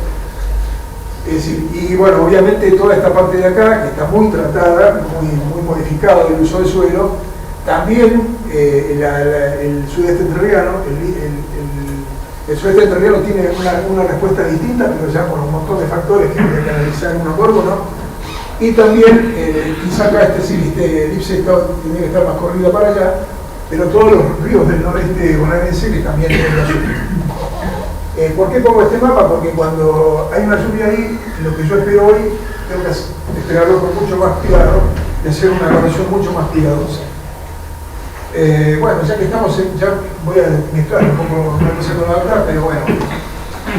Es decir, y bueno, obviamente toda esta parte de acá, que está muy tratada, muy modificado el uso del suelo, también el sudeste entrerriano, el sudeste entrerriano tiene una respuesta distinta, pero ya con un montón de factores que hay que analizar uno por uno. Y también, quizá acá este elipse tiene que estar más corrida para allá, pero todos los ríos del noreste bonaerense que también tienen la lluvia. ¿Por qué pongo este mapa? Porque cuando hay una lluvia ahí, lo que yo espero hoy, tengo que esperarlo con mucho más cuidado, de hacer una evaluación mucho más cuidadosa. Bueno, ya que estamos, ya voy a mezclar un poco una cosa con la otra, pero bueno,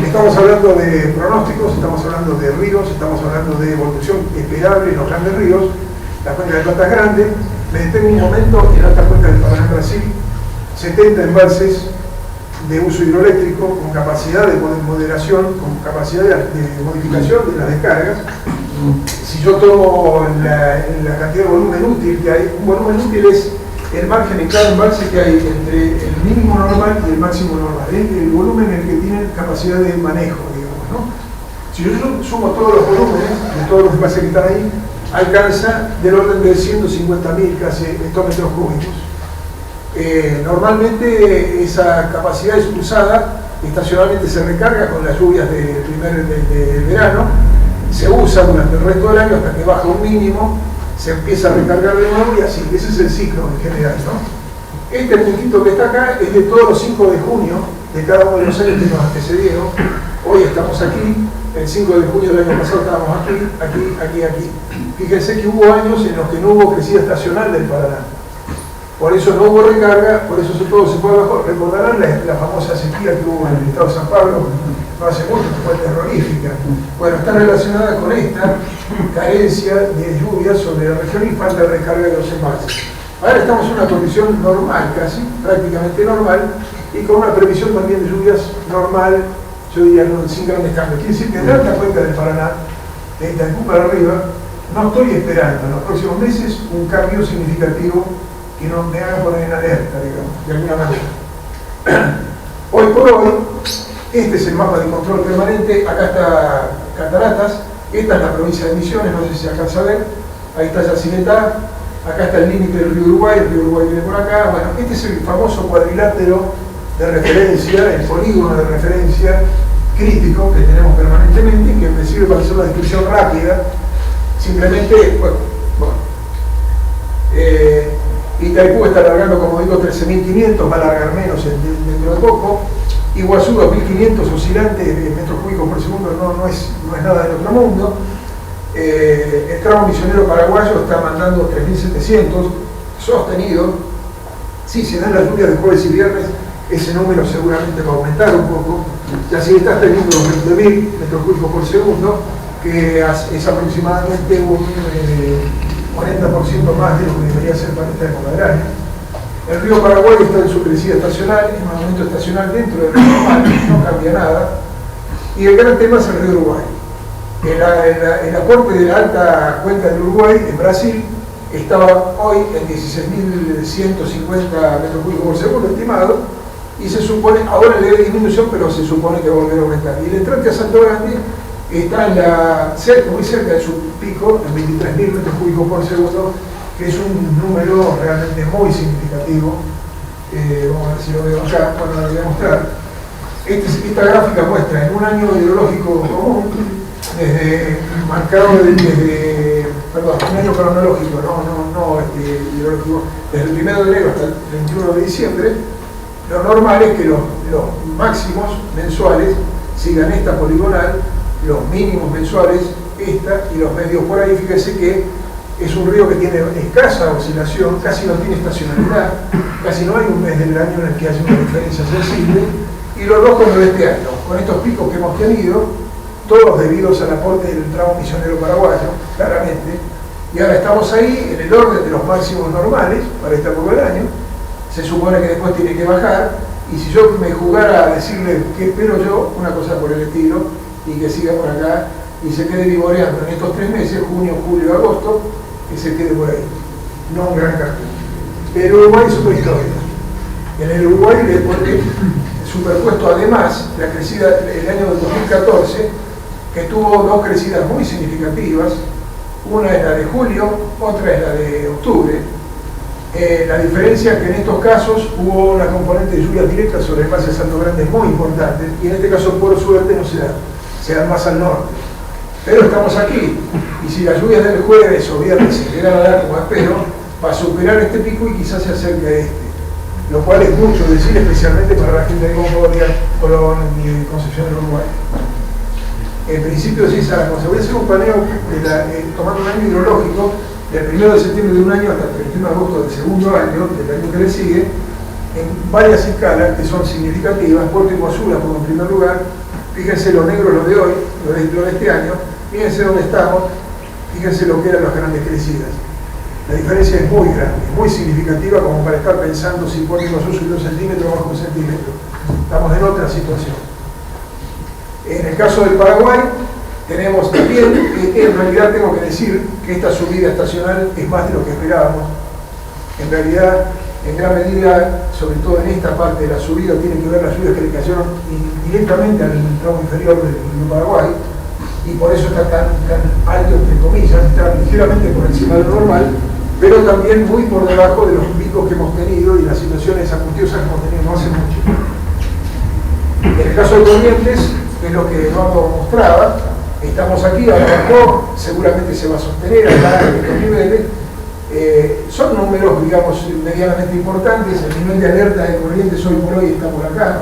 estamos hablando de pronósticos, estamos hablando de ríos, estamos hablando de evolución esperable en los grandes ríos, la cuenca de Plata es grande. Me detengo un momento en la alta cuenca del Paraná en Brasil, 70 embalses de uso hidroeléctrico con capacidad de moderación, con capacidad de modificación de las descargas. Si yo tomo la cantidad de volumen útil que hay, un volumen útil es el margen en cada embalse que hay entre el mínimo normal y el máximo normal, el volumen en el que tienen capacidad de manejo, digamos, ¿no? Si yo sumo todos los volúmenes de todos los embalses que están ahí, alcanza del orden de 150.000 casi hectómetros cúbicos. Normalmente esa capacidad es usada, estacionalmente se recarga con las lluvias del verano, se usa durante el resto del año hasta que baja un mínimo, se empieza a recargar de nuevo y así, ese es el ciclo en general, ¿no? Este puntito que está acá es de todos los 5 de junio de cada uno de los años que nos antecedieron. Hoy estamos aquí, el 5 de junio del año pasado estábamos aquí. Fíjense que hubo años en los que no hubo crecida estacional del Paraná. Por eso no hubo recarga, por eso todo se fue abajo. Recordarán la famosa sequía que hubo en el estado de San Pablo, no hace mucho, que fue terrorífica. Bueno, está relacionada con esta carencia de lluvias sobre la región y falta de recarga de los embalses. Ahora estamos en una condición normal, casi, prácticamente normal, y con una previsión también de lluvias normal, yo diría sin grandes cambios. Quiere decir que en la alta cuenca del Paraná, de Itaipú para arriba, no estoy esperando en los próximos meses un cambio significativo que no me haga poner en alerta, digamos, de alguna manera. Hoy por hoy, este es el mapa de control permanente, acá está Cataratas, esta es la provincia de Misiones, no sé si se alcanza a ver, ahí está Yacyretá, acá está el límite del río Uruguay viene por acá. Bueno, este es el famoso cuadrilátero de referencia, el polígono de referencia crítico que tenemos permanentemente y que me sirve para hacer una descripción rápida. Simplemente, Itaipú está alargando, como digo, 13.500, va a alargar menos dentro de poco. Iguazú 2.500 oscilantes metros cúbicos por segundo, no es nada del otro mundo. El tramo misionero paraguayo está mandando 3.700 sostenido. Si se dan las lluvias de jueves y viernes, ese número seguramente va a aumentar un poco. Yacyretá está teniendo los 20.000 metros cúbicos por segundo, que es aproximadamente 40% más de lo que debería ser para esta época del año. El río Paraguay está en su crecida estacional, es un aumento estacional dentro del río normal, no cambia nada. Y el gran tema es el río Uruguay. El aporte de la alta cuenca del Uruguay en Brasil estaba hoy en 16.150 metros cúbicos por segundo estimado, y se supone, ahora le da disminución, pero se supone que va a volver a aumentar. Y el entrante a Salto Grande está muy cerca de su pico, en 23.000 metros cúbicos por segundo, que es un número realmente muy significativo. Vamos a ver si lo veo acá, bueno, lo voy a mostrar. Esta gráfica muestra en un año hidrológico común, un año cronológico, no hidrológico, desde el 1 de enero hasta el 21 de diciembre, lo normal es que los máximos mensuales sigan esta poligonal, los mínimos mensuales esta, y los medios por ahí. Fíjense que es un río que tiene escasa oscilación, casi no tiene estacionalidad, casi no hay un mes del año en el que haya una diferencia sensible, y los rojos no de este año, con estos picos que hemos tenido, todos debidos al aporte del tramo misionero paraguayo, claramente, y ahora estamos ahí en el orden de los máximos normales para esta época del año. Se supone que después tiene que bajar, y si yo me jugara a decirle qué espero yo, una cosa por el estilo, y que siga por acá y se quede vivoreando en estos 3 meses, junio, julio, agosto, que se quede por ahí, no un gran cambio. El Uruguay es otra historia. En el Uruguay le pone superpuesto además la crecida el año del 2014, que tuvo 2 crecidas muy significativas. Una es la de julio, otra es la de octubre. La diferencia es que en estos casos hubo una componente de lluvias directas sobre el valle de Salto Grande muy importante, y en este caso por suerte no se dan más al norte. Pero estamos aquí, y si las lluvias del jueves o viernes se llegan a dar como espero, va a superar este pico y quizás se acerque a este, lo cual es mucho decir, especialmente para la gente de Concordia, Colón y Concepción del Uruguay. En principio sí, Zaragoza. Voy a hacer un paneo tomando un año hidrológico del 1 de septiembre de un año hasta el 31 de agosto del segundo año, del año que le sigue, en varias escalas que son significativas. Puerto Iguazú la pongo en primer lugar. Fíjense lo negro, lo de hoy, lo de este año. Fíjense dónde estamos. Fíjense lo que eran las grandes crecidas. La diferencia es muy grande, muy significativa, como para estar pensando si Puerto Iguazú subió 1 centímetro o bajo 1 centímetro. Estamos en otra situación. En el caso del Paraguay, tenemos también, en realidad tengo que decir que esta subida estacional es más de lo que esperábamos. En realidad, en gran medida, sobre todo en esta parte de la subida, tiene que ver las lluvias que le cayeron directamente al tramo inferior del río Paraguay, y por eso está tan alto, entre comillas, está ligeramente por encima de lo normal, pero también muy por debajo de los picos que hemos tenido y las situaciones angustiosas que hemos tenido no hace mucho. En el caso de Corrientes, que es lo que Eduardo mostraba, estamos aquí, ahora bajó, seguramente se va a sostener acá en estos niveles. Son números, digamos, medianamente importantes. El nivel de alerta de Corrientes hoy por hoy está por acá,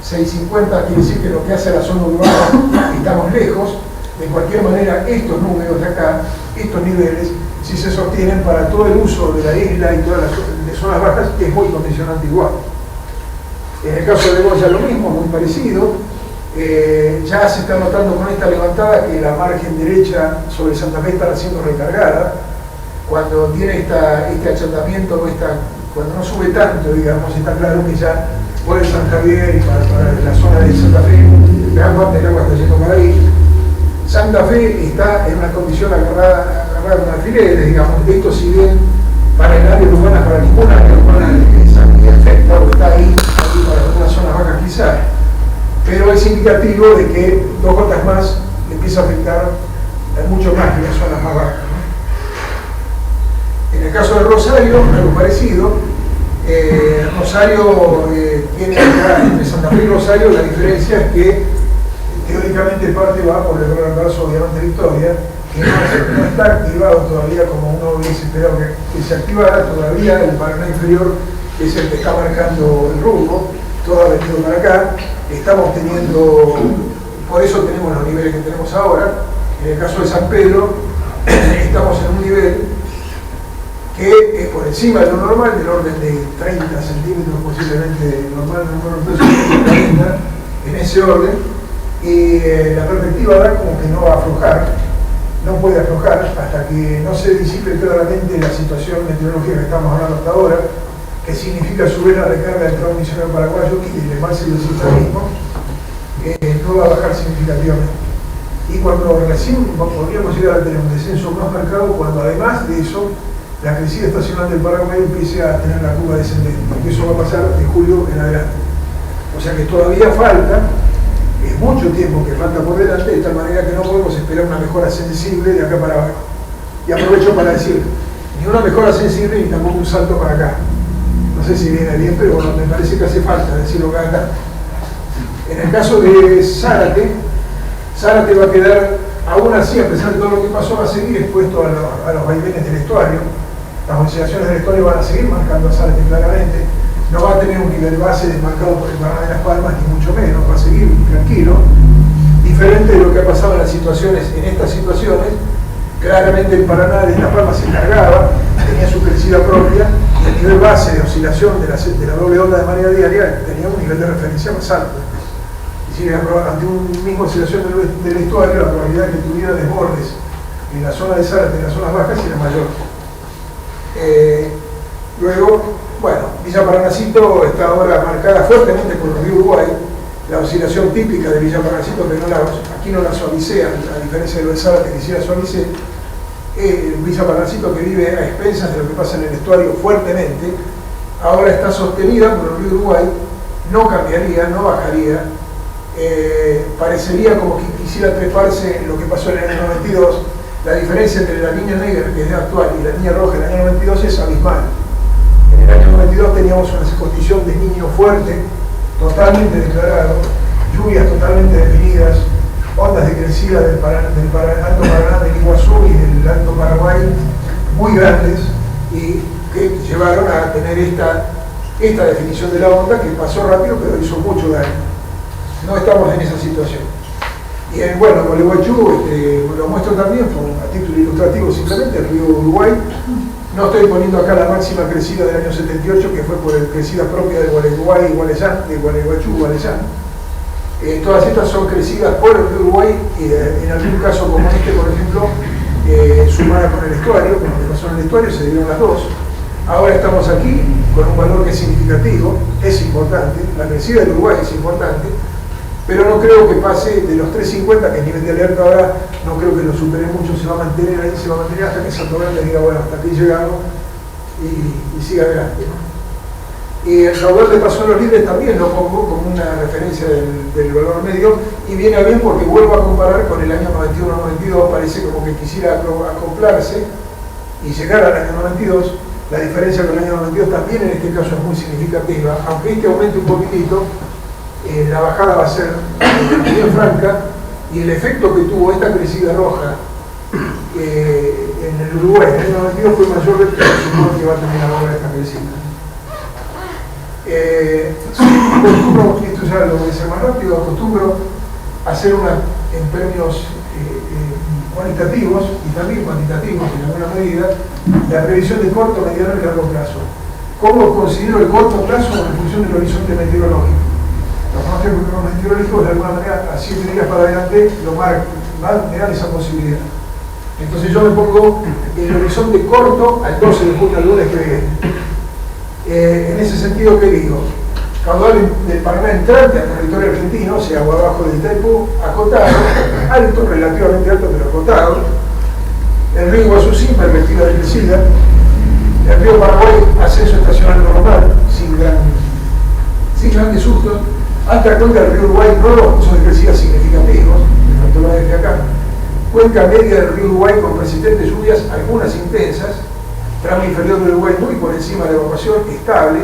650, quiere decir que lo que hace la zona urbana estamos lejos. De cualquier manera, estos números de acá, estos niveles, si se sostienen para todo el uso de la isla y todas las zonas bajas, es muy condicionante igual. En el caso de Goya lo mismo, muy parecido. Ya se está notando con esta levantada que la margen derecha sobre Santa Fe está siendo recargada. Cuando tiene este achatamiento, cuando no sube tanto, digamos, está claro que ya por el San Javier y para la zona de Santa Fe, gran parte del agua está yendo para ahí. Santa Fe está en una condición agarrada con alfileres, digamos. Esto, si bien para el área urbana, para ninguna área urbana que afecta o está ahí para algunas zonas bajas quizás, pero es indicativo de que 2 gotas más le empieza a afectar mucho más que las zonas más bajas, ¿no? En el caso de Rosario, algo parecido. Rosario tiene acá, entre Santa Fe y Rosario, la diferencia es que teóricamente parte va por el gran brazo Diamante Victoria, que no está activado todavía como uno hubiese esperado que se activara. Todavía el Paraná inferior es el que está marcando el rumbo, todo ha venido para acá. Estamos teniendo, por eso tenemos los niveles que tenemos ahora. En el caso de San Pedro, estamos en un nivel que es por encima de lo normal, del orden de 30 centímetros posiblemente normal, 40, en ese orden, y la perspectiva da como que no va a aflojar. no puede aflojar hasta que no se disipe claramente la situación meteorológica que estamos hablando hasta ahora, que significa a su vez la recarga del Estado misionero paraguayo y el embalse del cisternismo, no va a bajar significativamente. Y cuando recién podríamos llegar a tener un descenso más marcado, cuando además de eso, la crecida estacional del Paraguay empiece a tener la curva descendente, porque eso va a pasar de julio en adelante. O sea que todavía falta, es mucho tiempo que falta por delante, de tal manera que no podemos esperar una mejora sensible de acá para abajo. Y aprovecho para decir, ni una mejora sensible ni tampoco un salto para acá. No sé si viene bien, pero bueno, me parece que hace falta decirlo acá. En el caso de Zárate va a quedar, aún así, a pesar de todo lo que pasó, va a seguir expuesto a los vaivenes del estuario. Las oscilaciones del estuario van a seguir marcando a Zárate claramente. No va a tener un nivel base desmarcado por el Paraná de las Palmas, ni mucho menos, va a seguir tranquilo. Diferente de lo que ha pasado en estas situaciones, claramente el Paraná de las Palmas se cargaba, tenía su crecida propia, y el nivel base de oscilación de la doble onda de marea diaria tenía un nivel de referencia más alto. Es decir, ante una misma oscilación del estuario, la probabilidad de que tuviera desbordes en la zona de Zárate, en las zonas bajas, era mayor. Luego, bueno, Villa Paranacito está ahora marcada fuertemente por el río Uruguay, la oscilación típica de Villa Paranacito, que aquí no la suavicé, a diferencia de lo de Zárate que sí la suavicé. Villa Paranacito, que vive a expensas de lo que pasa en el estuario fuertemente, ahora está sostenida por el río Uruguay, no cambiaría, no bajaría, parecería como que quisiera treparse en lo que pasó en el año 92. La diferencia entre la línea negra, que es actual, y la línea roja del año 92 es abismal. En el año 92 teníamos una condición de niño fuerte, totalmente declarado, lluvias totalmente definidas, ondas de crecida del Alto Paraná, del Iguazú y del Alto Paraguay muy grandes, y que llevaron a tener esta definición de la onda, que pasó rápido pero hizo mucho daño. No estamos en esa situación. Y bueno, Gualeguaychú, lo muestro también a título ilustrativo, simplemente el río Uruguay. No estoy poniendo acá la máxima crecida del año 78, que fue por crecida propia de Gualeguay y Gualeyán, de Gualeguaychú y Gualeyán. Todas estas son crecidas por el río Uruguay, y en algún caso como este, por ejemplo, sumada con el estuario, con lo que pasó en el estuario, se dieron las dos. Ahora estamos aquí con un valor que es significativo, es importante, la crecida del Uruguay es importante, pero no creo que pase de los 350, que el nivel de alerta ahora no creo que lo supere mucho, se va a mantener ahí, se va a mantener hasta que Santo Grande diga, bueno, hasta aquí llegamos y siga adelante, ¿no? Y el caudal de Paso de los Libres también lo pongo como una referencia del valor medio, y viene bien porque vuelvo a comparar con el año 91-92, parece como que quisiera acoplarse y llegar al año 92. La diferencia con el año 92 también en este caso es muy significativa, aunque este aumente un poquitito. La bajada va a ser bien franca, y el efecto que tuvo esta crecida roja en el Uruguay en el 92 fue mayor del que que va a tener ahora esta crecida. Acostumbro, esto ya lo voy a hacer más rápido, acostumbro a hacer en términos cualitativos y también cuantitativos en alguna medida, la previsión de corto, mediano y largo plazo. ¿Cómo considero el corto plazo en función del horizonte meteorológico? Los pronósticos meteorológicos de alguna manera a 7 días para adelante me dan esa posibilidad. Entonces yo me pongo el horizonte corto al 12 de junio, al lunes que viene. En ese sentido, ¿qué digo? Caudal del Paraná entrante al territorio argentino, o sea, agua abajo del Itaipú, acotado, alto, relativamente alto, pero acotado. El río Iguazú sin perspectiva de crecida. El río Paraguay, ascenso estacional normal, sin grandes sustos. Alta cuenca del río Uruguay, no los cursos de crecida significativos, tanto la desde acá. Cuenca media del río Uruguay con persistentes lluvias, algunas intensas. Tramo inferior del Uruguay muy por encima de la evacuación, estable.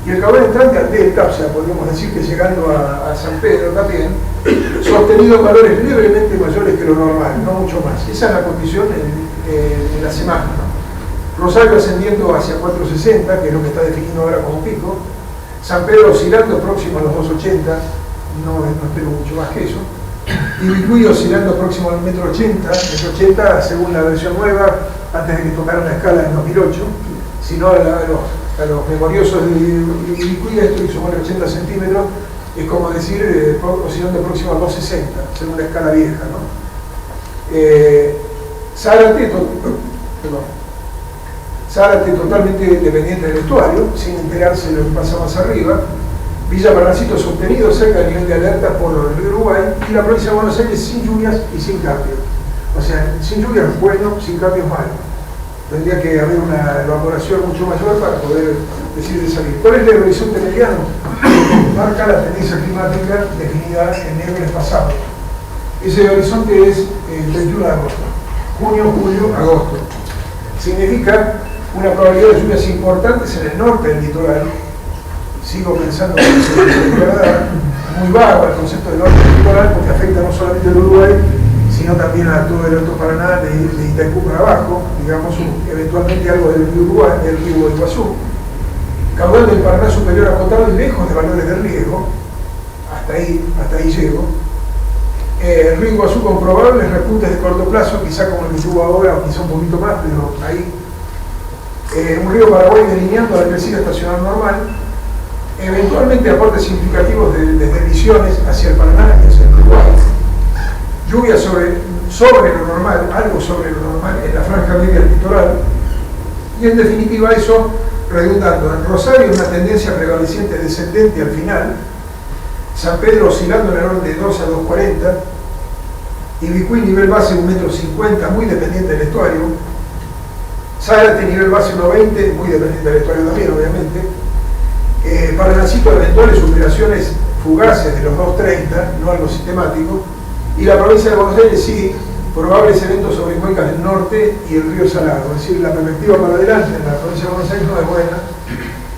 Y el caudal entrante al delta, o sea, podríamos decir que llegando a San Pedro también, sostenido en valores levemente mayores que lo normal, no mucho más. Esa es la condición en la semana, ¿no? Rosario ascendiendo hacia 460, que es lo que está definiendo ahora como pico. San Pedro oscilando próximo a los 280, no espero mucho más que eso. Y Vicuña oscilando próximo al 1,80 m, según la versión nueva, antes de que tocaran la escala en 2008, sino a los memoriosos de Vicuña, esto hizo 80 centímetros, es como decir oscilando próximo a 260, según la escala vieja, ¿no? Zárate totalmente dependiente del estuario, sin enterarse de lo que pasa más arriba. Villa Parnasito sostenido cerca del nivel de alerta por lo del río Uruguay, y la provincia de Buenos Aires sin lluvias y sin cambio. O sea, sin lluvias bueno, sin cambio malo. Tendría que haber una evaporación mucho mayor para poder decir de salir. ¿Cuál es el horizonte mediano? Marca la tendencia climática definida en el mes pasado. Ese horizonte es el 21 de agosto. Junio, julio, agosto. Significa una probabilidad de lluvias importantes en el norte del litoral. Sigo pensando que es muy vago el concepto del norte del litoral, porque afecta no solamente al Uruguay, sino también a todo el Alto Paraná, de Itaipú para abajo, digamos, eventualmente algo del río Uruguay, del río Iguazú. Caudal del Paraná superior acotado y lejos de valores de riesgo, hasta ahí llego. El río Iguazú con probables repuntes de corto plazo, quizá como el que tuvo ahora, o quizá un poquito más, pero ahí. Un río Paraguay delineando la crecida estacional normal, eventualmente aportes significativos desde Misiones hacia el Paraná y hacia el Uruguay. Lluvia sobre lo normal, algo sobre lo normal en la franja media del litoral, y en definitiva eso redundando en Rosario una tendencia prevaleciente descendente al final, San Pedro oscilando en el orden de 2 a 2,40, Ibicuí nivel base 1,50 m, muy dependiente del estuario, Zárate nivel base 1,20 m, muy dependiente del estuario también obviamente, Parnasito eventuales superaciones fugaces de los 2,30, no algo sistemático, y la provincia de Buenos Aires sí, probables eventos sobre cuencas del norte y el río Salado, es decir, la perspectiva para adelante en la provincia de Buenos Aires no es buena.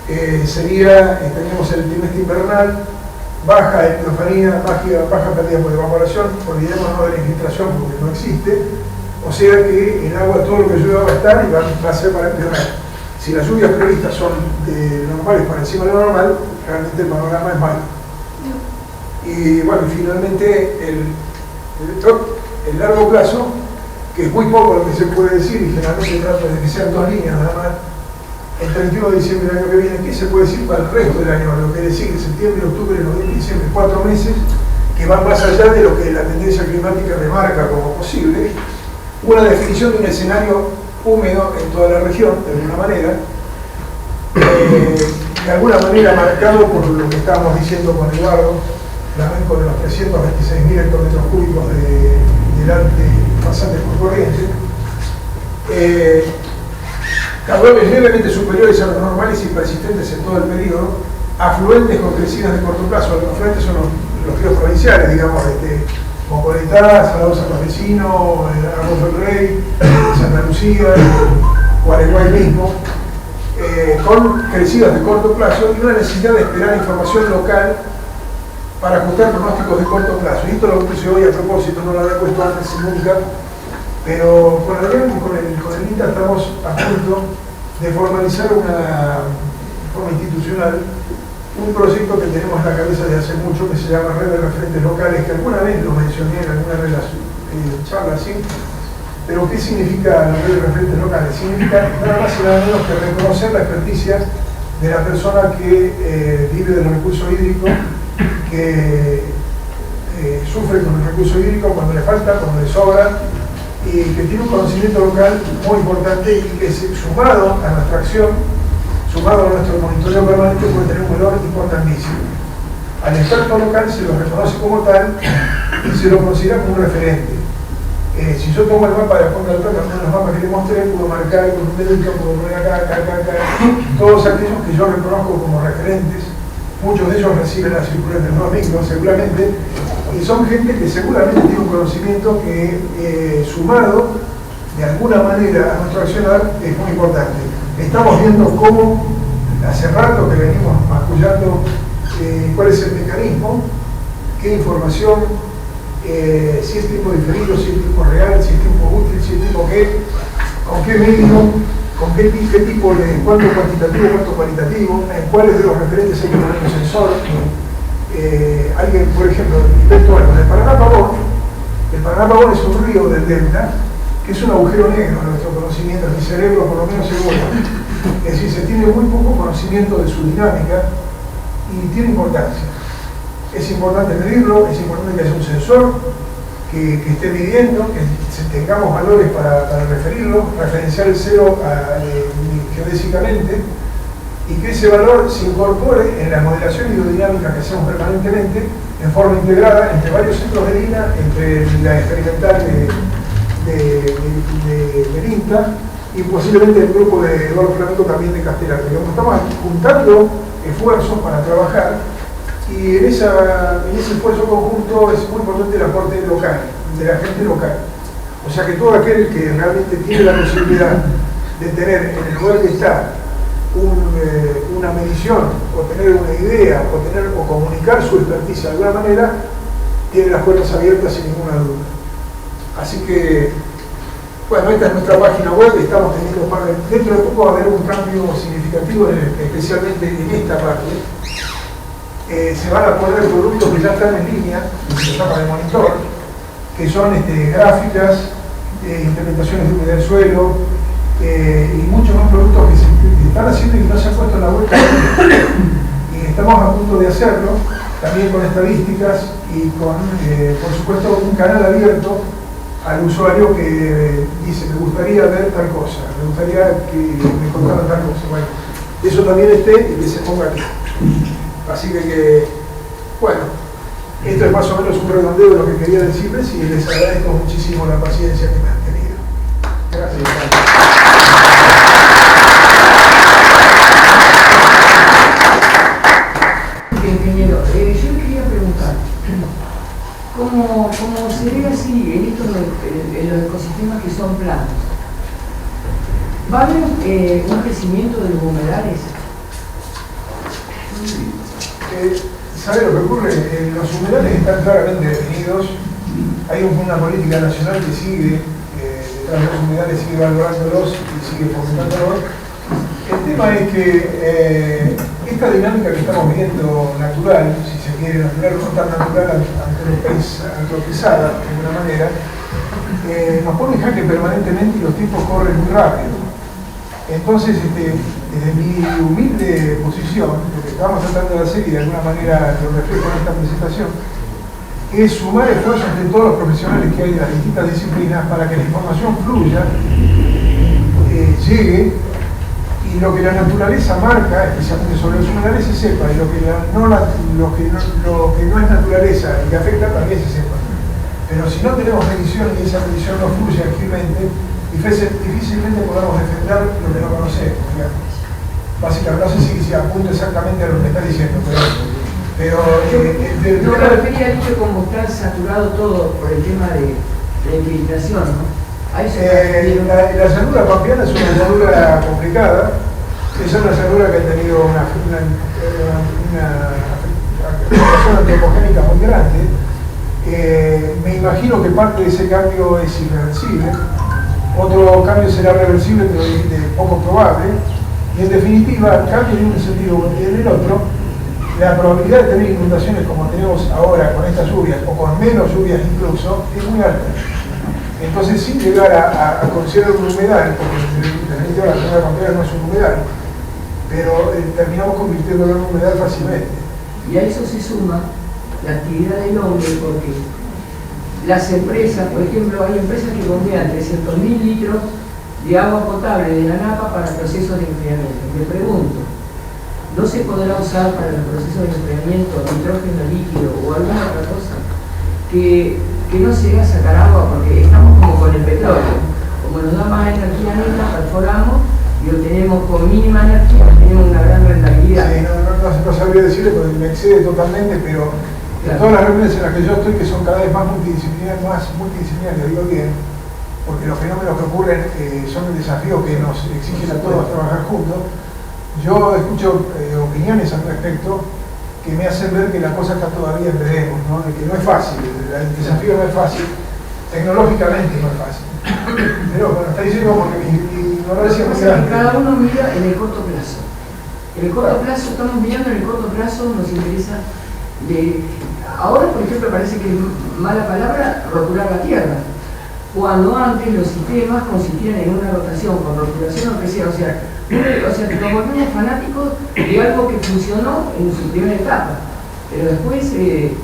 Tenemos el trimestre invernal, baja epinofanía, baja pérdida por evaporación, olvidémonos de la infiltración porque no existe, o sea que el agua, todo lo que llueva va a estar y va a ser para empeorar. Si las lluvias previstas son normales para encima de lo normal, realmente el panorama es malo. Y bueno, finalmente el largo plazo, que es muy poco lo que se puede decir, y generalmente trato de que sean 2 líneas nada más, el 31 de diciembre del año que viene, ¿qué se puede decir para el resto del año? Lo que decir, septiembre, octubre, noviembre, diciembre, 4 meses que van más allá de lo que la tendencia climática remarca como posible. Una definición de un escenario húmedo en toda la región, de alguna manera, de alguna manera marcado por lo que estábamos diciendo con Eduardo, flamenco de los 326.000 hectómetros cúbicos del arte pasante por corriente. Caudales levemente superiores a los normales y persistentes en todo el periodo, afluentes con crecidas de corto plazo. Los afluentes son los ríos provinciales, digamos, Mocoletá, Salado San Patricino, Arroyo del Rey, Santa Lucía, Gualeguay mismo, con crecidas de corto plazo y una necesidad de esperar información local para ajustar pronósticos de corto plazo. Y esto lo puse hoy a propósito, no lo había puesto antes nunca, pero con el INTA estamos a punto de formalizar una forma institucional, un proyecto que tenemos en la cabeza desde hace mucho que se llama Red de Referentes Locales, que alguna vez lo mencioné en alguna de las charlas, ¿sí? Pero ¿qué significa la Red de Referentes Locales? Significa nada más y nada menos que reconocer la experticia de la persona que vive del recurso hídrico, que sufre con el recurso hídrico cuando le falta, cuando le sobra, y que tiene un conocimiento local muy importante y que sumado a nuestra acción, sumado a nuestro monitoreo permanente, puede tener un valor importantísimo. Al experto local se lo reconoce como tal y se lo considera como un referente. Si yo tomo el mapa de la Ponta del Plata, uno de los mapas que le mostré, puedo marcar con un dedito, puedo poner acá, todos aquellos que yo reconozco como referentes. Muchos de ellos reciben la circular del nuevo micro, seguramente, y son gente que seguramente tiene un conocimiento que, sumado de alguna manera a nuestro accionar, es muy importante. Estamos viendo cómo, hace rato que venimos mascullando cuál es el mecanismo, qué información, si es tiempo diferido, si es tiempo real, si es tiempo útil, si es tiempo qué, con qué medio, con qué tipo de, cuánto cuantitativo, cuánto cualitativo, en cuáles de los referentes hay que poner un sensor. Alguien, por ejemplo, respecto a el Paraná Pavón, el Paraná Pavón es un río del delta, que es un agujero negro en nuestro conocimiento, en mi cerebro por lo menos seguro. Es decir, se tiene muy poco conocimiento de su dinámica y tiene importancia. Es importante medirlo, es importante que haya un sensor, que esté midiendo, que tengamos valores para referirlo, referenciar el cero geodésicamente, y que ese valor se incorpore en la modelación hidrodinámica que hacemos permanentemente en forma integrada entre varios centros de INA, entre la experimental del INTA y posiblemente el grupo de Eduardo Flamenco también de Castelar. Digamos, estamos juntando esfuerzos para trabajar, y en ese esfuerzo conjunto es muy importante el aporte local, de la gente local. O sea que todo aquel que realmente tiene la posibilidad de tener en el lugar que está una medición, o tener una idea, o comunicar su experticia de alguna manera, tiene las puertas abiertas sin ninguna duda. Así que, bueno, esta es nuestra página web, estamos teniendo dentro de poco va a haber un cambio significativo, especialmente en esta parte. Se van a poner productos que ya están en línea, que se llama de monitor, que son gráficas, implementaciones de humedad del suelo, y muchos más productos que se están haciendo y que no se han puesto en la web. Y estamos a punto de hacerlo, también con estadísticas y con, por supuesto, un canal abierto al usuario que dice: me gustaría ver tal cosa, me gustaría que me contaran tal cosa. Bueno, eso también esté y que se ponga aquí. Así que, bueno, esto es más o menos un redondeo de lo que quería decirles, y les agradezco muchísimo la paciencia que me han tenido. Gracias. Ingeniero, yo quería preguntar, ¿cómo se ve así en los ecosistemas que son planos? ¿Va a haber un crecimiento de los humedales? ¿Sabe lo que ocurre? Los humedales están claramente definidos. Hay una política nacional que sigue detrás de los humedales, sigue valorándolos y sigue fomentándolos. El tema es que esta dinámica que estamos viendo natural, si se quiere natural, no tan natural, antropizada de alguna manera, nos pone en jaque permanentemente y los tiempos corren muy rápido. Entonces, desde mi humilde posición, lo que estamos tratando de hacer, y de alguna manera lo reflejo en esta presentación, es sumar esfuerzos de todos los profesionales que hay de las distintas disciplinas para que la información fluya, llegue, y lo que la naturaleza marca, especialmente sobre los humedales, se sepa, y lo que no es naturaleza y que afecta también se sepa. Pero si no tenemos medición y esa medición no fluye ágilmente, difícilmente podamos defender lo que no conocemos, digamos. Básicamente, no sé si apunto exactamente a lo que está diciendo, pero yo me refería al hecho de cómo está saturado todo por el tema de la infiltración, ¿no? La llanura pampeana es una llanura complicada, es una llanura que ha tenido una afectación antropogénica muy grande. Me imagino que parte de ese cambio es irreversible. Otro cambio será reversible, pero poco probable. Y en definitiva, cambio en un sentido o en el otro, la probabilidad de tener inundaciones como tenemos ahora con estas lluvias, o con menos lluvias incluso, es muy alta. Entonces, sin llegar a considerar un humedal, porque en definitiva la zona pampeana no es un humedal, pero terminamos convirtiéndolo en un humedal fácilmente. Y a eso se suma la actividad del hombre, porque las empresas, por ejemplo, hay empresas que bombean 300.000 litros de agua potable de la napa para procesos de enfriamiento. Me pregunto, ¿no se podrá usar para los procesos de enfriamiento nitrógeno líquido o alguna otra cosa que no se llegue a sacar agua? Porque estamos como con el petróleo, como nos da más energía neta, perforamos y obtenemos con mínima energía, tenemos una gran rentabilidad. Sí, no sabría decirle porque me excede totalmente, pero en todas las reuniones en las que yo estoy, que son cada vez más multidisciplinarias, digo bien, porque los fenómenos que ocurren son el desafío que nos exigen a todos trabajar juntos, yo escucho opiniones al respecto que me hacen ver que la cosa está todavía en veremos, ¿no? De que no es fácil, el desafío no es fácil, tecnológicamente no es fácil. Pero bueno, está diciendo porque mi ignorancia es muy grande. Cada uno mira en el corto plazo. En el corto plazo, estamos mirando en el corto plazo, nos interesa ahora, por ejemplo, parece que es mala palabra roturar la tierra, cuando antes los sistemas consistían en una rotación con roturación o lo que sea, o sea, nos volvemos fanáticos de algo que funcionó en su primera etapa, pero después que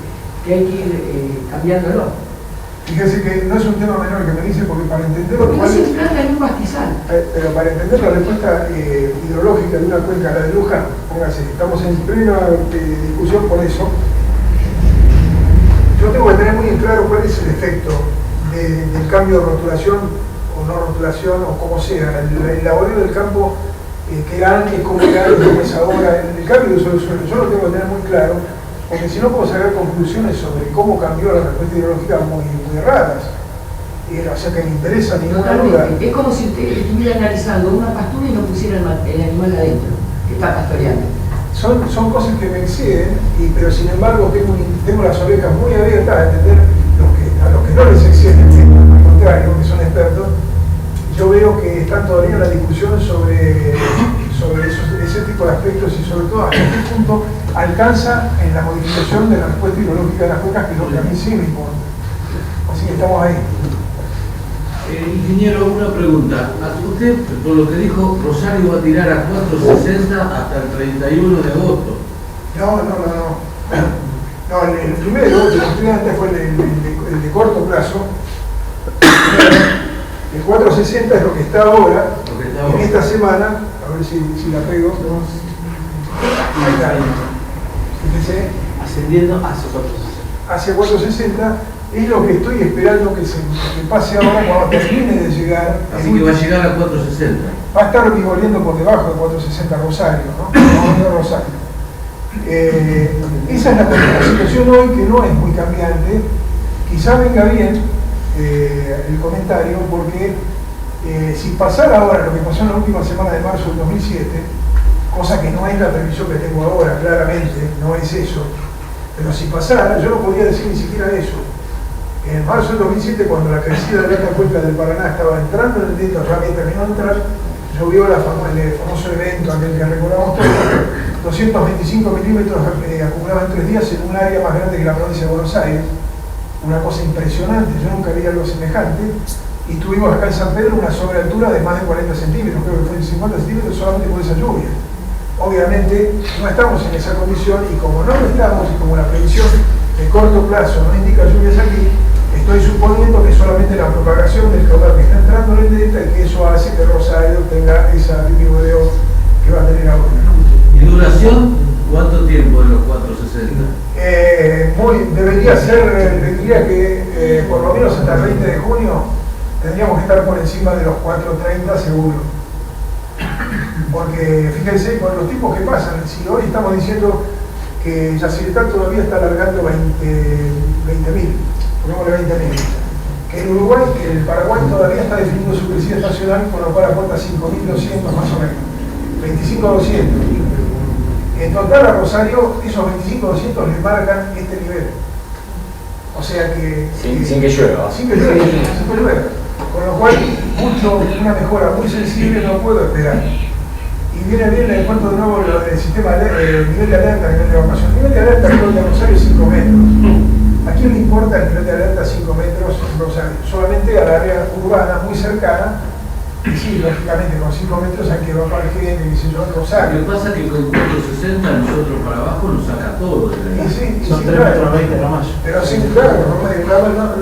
hay que ir cambiándolo. Fíjese que no es un tema menor que me dice, porque para entender Porque no cuál se es, trata de un pastizal. pero para entender la respuesta hidrológica de una cuenca, la de Luján, póngase, estamos en plena discusión por eso. Yo tengo que tener muy en claro cuál es el efecto del cambio de rotulación o no rotulación o como sea, el laboreo del campo que era antes, como era antes, como es ahora, el cambio de uso del suelo. Yo lo tengo que tener muy claro, porque si no puedo sacar conclusiones sobre cómo cambió la respuesta hidrológica muy erradas. O sea que me interesa ninguna duda. Totalmente. Es como si usted estuviera analizando una pastura y no pusiera el animal adentro, que está pastoreando. Son cosas que me exceden, pero sin embargo tengo las orejas muy abiertas a entender a los que no les exceden, al contrario, que son expertos. Yo veo que están todavía en la discusión sobre ese tipo de aspectos y sobre todo hasta qué punto alcanza en la modificación de la respuesta hidrológica de las cuencas, que es lo que a mí sí me importa. Así que estamos ahí. Ingeniero, una pregunta. Usted, por lo que dijo, Rosario va a tirar a 460 hasta el 31 de agosto. No, el primero, el que mostré antes fue el de corto plazo. El 460 es lo que está ahora. En esta semana, a ver si la pego. Ahí está. Fíjense. Ascendiendo hacia 460. Hacia 460 es lo que estoy esperando que pase ahora cuando termine de llegar. Así que va a llegar a 460. Va a estar vigoreando por debajo de 460 Rosario, ¿no? Rosario. Esa es la situación hoy, que no es muy cambiante. Quizá venga bien el comentario, porque si pasara ahora lo que pasó en la última semana de marzo del 2007, cosa que no es la previsión que tengo ahora, claramente, no es eso, pero si pasara, yo no podría decir ni siquiera eso. En marzo del 2007, cuando la crecida de la alta cuenca del Paraná estaba entrando en el delta, ya había terminado de entrar, llovió el famoso evento, aquel que recordamos todos, 225 milímetros acumulados en 3 días en un área más grande que la provincia de Buenos Aires. Una cosa impresionante, yo nunca vi algo semejante. Y tuvimos acá en San Pedro una sobrealtura de más de 40 centímetros, creo que fue de 50 centímetros solamente por esa lluvia. Obviamente no estamos en esa condición, y como no lo estamos, y como la previsión de corto plazo no indica lluvias aquí, estoy suponiendo que solamente la propagación del caudal que está entrando en el delta, y que eso hace que Rosario tenga esa vigoreo que va a tener ahora. ¿Y duración? ¿Cuánto tiempo de los 460? Debería ser, diría que por lo menos hasta el 20 de junio tendríamos que estar por encima de los 430 seguro. Porque fíjense, con los tiempos que pasan, si hoy estamos diciendo que Yacyretá todavía está alargando 20.000, pongámosle 20.000, que en Uruguay, que el Paraguay todavía está definiendo su crecida estacional, con lo cual aporta 5.200 más o menos, 25.200. En total a Rosario, esos 25.200 le marcan este nivel. O sea que... Sin que llueva. Sin que llueva. Con lo cual, una mejora muy sensible no puedo esperar. Y viene bien, les cuento de nuevo lo del sistema, el nivel de alerta, el nivel de evacuación. El nivel de alerta en Rosario es 5 metros. ¿A quién le importa el nivel de alerta 5 metros en Rosario? Solamente a la área urbana muy cercana. Y sí, lógicamente con 5 metros hay que evacuar gente, que se yo, en Rosario. Lo que pasa es que con 460 nosotros para abajo nos saca todo de la Sí, Son 3 claro. metros 20 Ramallo. Pero sí, claro,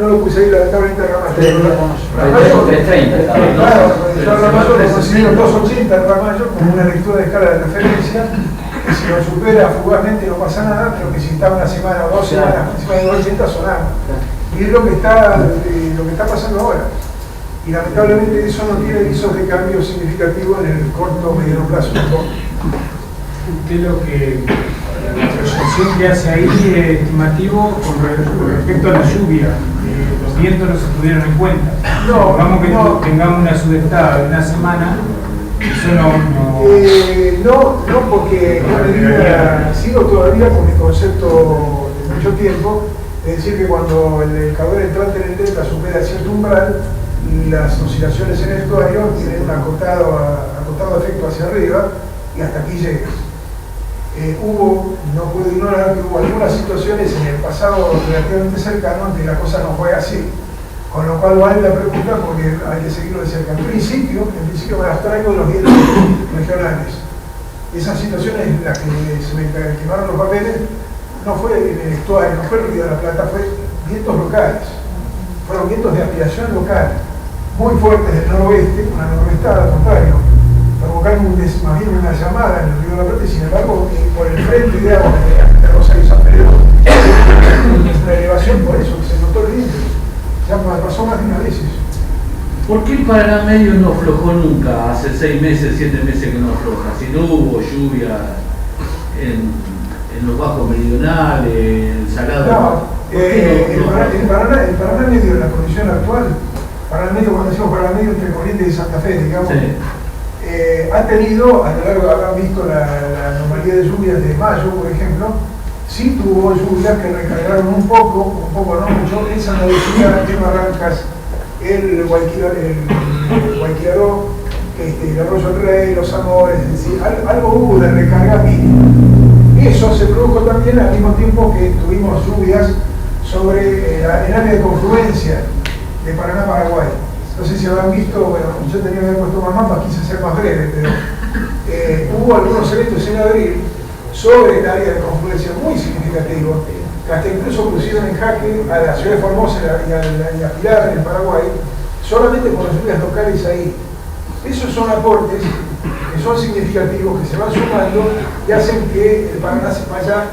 no lo puse ahí lamentablemente Ramallo. 330. Claro, yo Ramallo lo considero 280 el Ramallo como una lectura de escala de referencia, que si lo supera fugazmente no pasa nada, pero que si está una semana o 2 semanas encima de 280 sonamos. Y es lo que está pasando ahora. Y lamentablemente eso no tiene visos de cambio significativo en el corto o mediano plazo. Usted lo que la proyección que hace ahí es estimativo con respecto a la lluvia, los vientos no se tuvieron en cuenta. No, Vamos que no. tengamos una subestada de una semana, eso No, porque yo le diría, sigo todavía con mi concepto de mucho tiempo, es decir, que cuando el caudal entrante en el delta supera cierto umbral, las oscilaciones en el estuario tienen un acotado efecto hacia arriba y hasta aquí llega. No puedo ignorar que hubo algunas situaciones en el pasado relativamente cercano en que la cosa no fue así, con lo cual vale la pregunta porque hay que seguirlo de cerca. En principio me las traigo de los vientos regionales. Esas situaciones en las que se me quemaron los papeles no fue en el estuario, no fue el Río de la Plata, fue vientos locales. fueron vientos de aspiración local, muy fuertes del noroeste, una noroestada, al contrario, provocando más bien una llamada en el río de la Plata, y sin embargo, por el frente de agua de Rosario y San Pedro, la elevación, por eso se notó el viento, ya pasó más de una vez eso. ¿Por qué el Paraná Medio no aflojó nunca? Hace 6 meses, 7 meses que no afloja. Si no hubo lluvia en los bajos meridionales, en el Salado. No, el afloja? Paraná Medio en la condición actual, Paraná Medio, cuando decimos Paraná Medio entre Corrientes y Santa Fe, digamos, Sí. Ha tenido, a lo largo, habrán visto la anomalía de lluvias de mayo, por ejemplo, sí tuvo lluvias que recargaron un poco no mucho, en San Agustín, en Barrancas, el Guayquiraró, el Arroyo del Rey, Los Amores, es decir, algo hubo de recarga mínima. Eso se produjo también al mismo tiempo que tuvimos lluvias sobre el área de confluencia de Paraná-Paraguay. No sé si habrán visto, bueno, yo tenía que haber puesto más mapas, quise ser más breve, pero hubo algunos eventos en abril sobre el área de confluencia muy significativos, que hasta incluso pusieron en jaque a la ciudad de Formosa y a Pilar, en el Paraguay, solamente por las lluvias locales ahí. Esos son aportes que son significativos, que se van sumando y hacen que el Paraná se vaya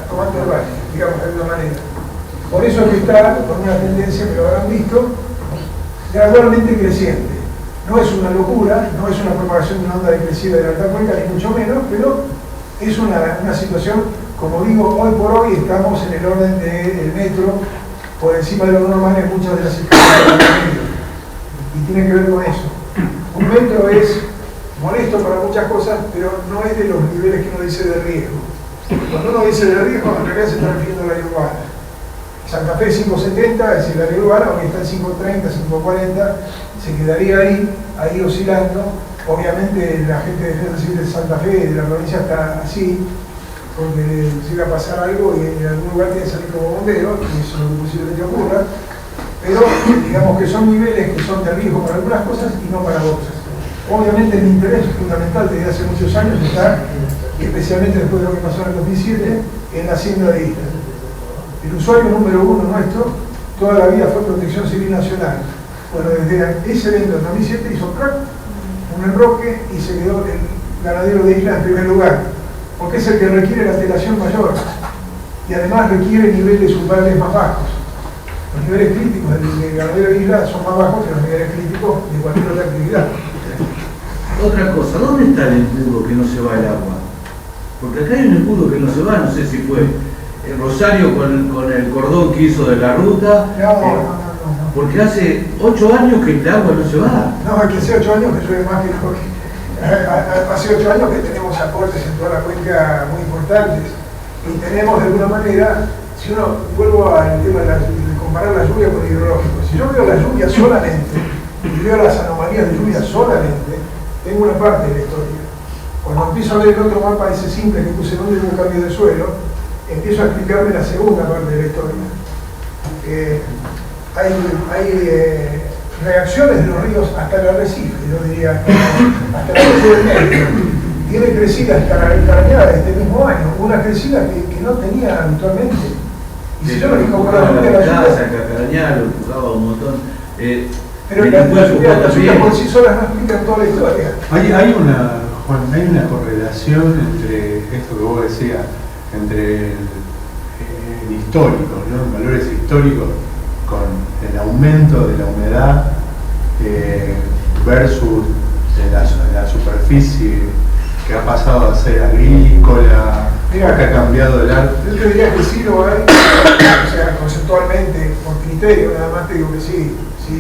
tomando el valle, digamos de alguna manera. Por eso es que está con una tendencia que lo habrán visto, gradualmente creciente. No es una locura, no es una propagación de una onda decreciva de la alta cuenca, ni mucho menos, pero es una situación, como digo, hoy por hoy estamos en el orden del metro, por encima de lo normal en muchas de las circunstancias, y tiene que ver con eso. Un metro es molesto para muchas cosas, pero no es de los niveles que uno dice de riesgo. Cuando uno dice de riesgo, en realidad se está refiriendo a la área urbana. Santa Fe 570, es decir, la área urbana, aunque está en 530, 540, se quedaría ahí oscilando. Obviamente la gente de Defensa Civil de Santa Fe, de la provincia, está así, porque si llega a pasar algo y en algún lugar tiene que salir como bombero, y eso es lo que posiblemente ocurra, pero digamos que son niveles que son de riesgo para algunas cosas y no para otras. Obviamente el interés fundamental desde hace muchos años está, especialmente después de lo que pasó en el 2007, en la hacienda de islas. El usuario número uno nuestro toda la vida fue Protección Civil Nacional. Bueno, desde ese evento en 2007 hizo crack, un enroque, y se quedó el ganadero de isla en primer lugar, porque es el que requiere la antelación mayor y además requiere niveles urbanos más bajos. Los niveles críticos del ganadero de isla son más bajos que los niveles críticos de cualquier otra actividad. Otra cosa, ¿dónde está el embudo que no se va el agua? Porque acá hay un embudo que no se va, no sé si fue Rosario con el cordón que hizo de la ruta. No. Porque hace 8 años que el agua no se va. No, es que hace 8 años que llueve más que lo que... Hace 8 años que tenemos aportes en toda la cuenca muy importantes y tenemos de alguna manera, si uno, vuelvo al tema de comparar la lluvia con el hidrológico, si yo veo la lluvia solamente y veo las anomalías de lluvia solamente, tengo una parte de la historia. Cuando empiezo a ver el otro mapa ese simple que puse donde hubo cambio de suelo, empiezo a explicarme la segunda parte de la historia. Hay reacciones de los ríos hasta el arrecife, yo diría, hasta el arrecife del medio. Tiene crecidas carañadas este mismo año, una crecida que no tenía habitualmente. Y si yo lo fijo por la lluvia, Carañá lo empujaba un montón. Pero las lluvias por sí solas no explican toda la historia. Hay una correlación entre esto que vos decías, entre el histórico, ¿no? Valores históricos con el aumento de la humedad versus la superficie que ha pasado a ser agrícola, que ha cambiado el arte. Yo te diría que sí lo hay, o sea, conceptualmente, por criterio, nada más te digo que sí,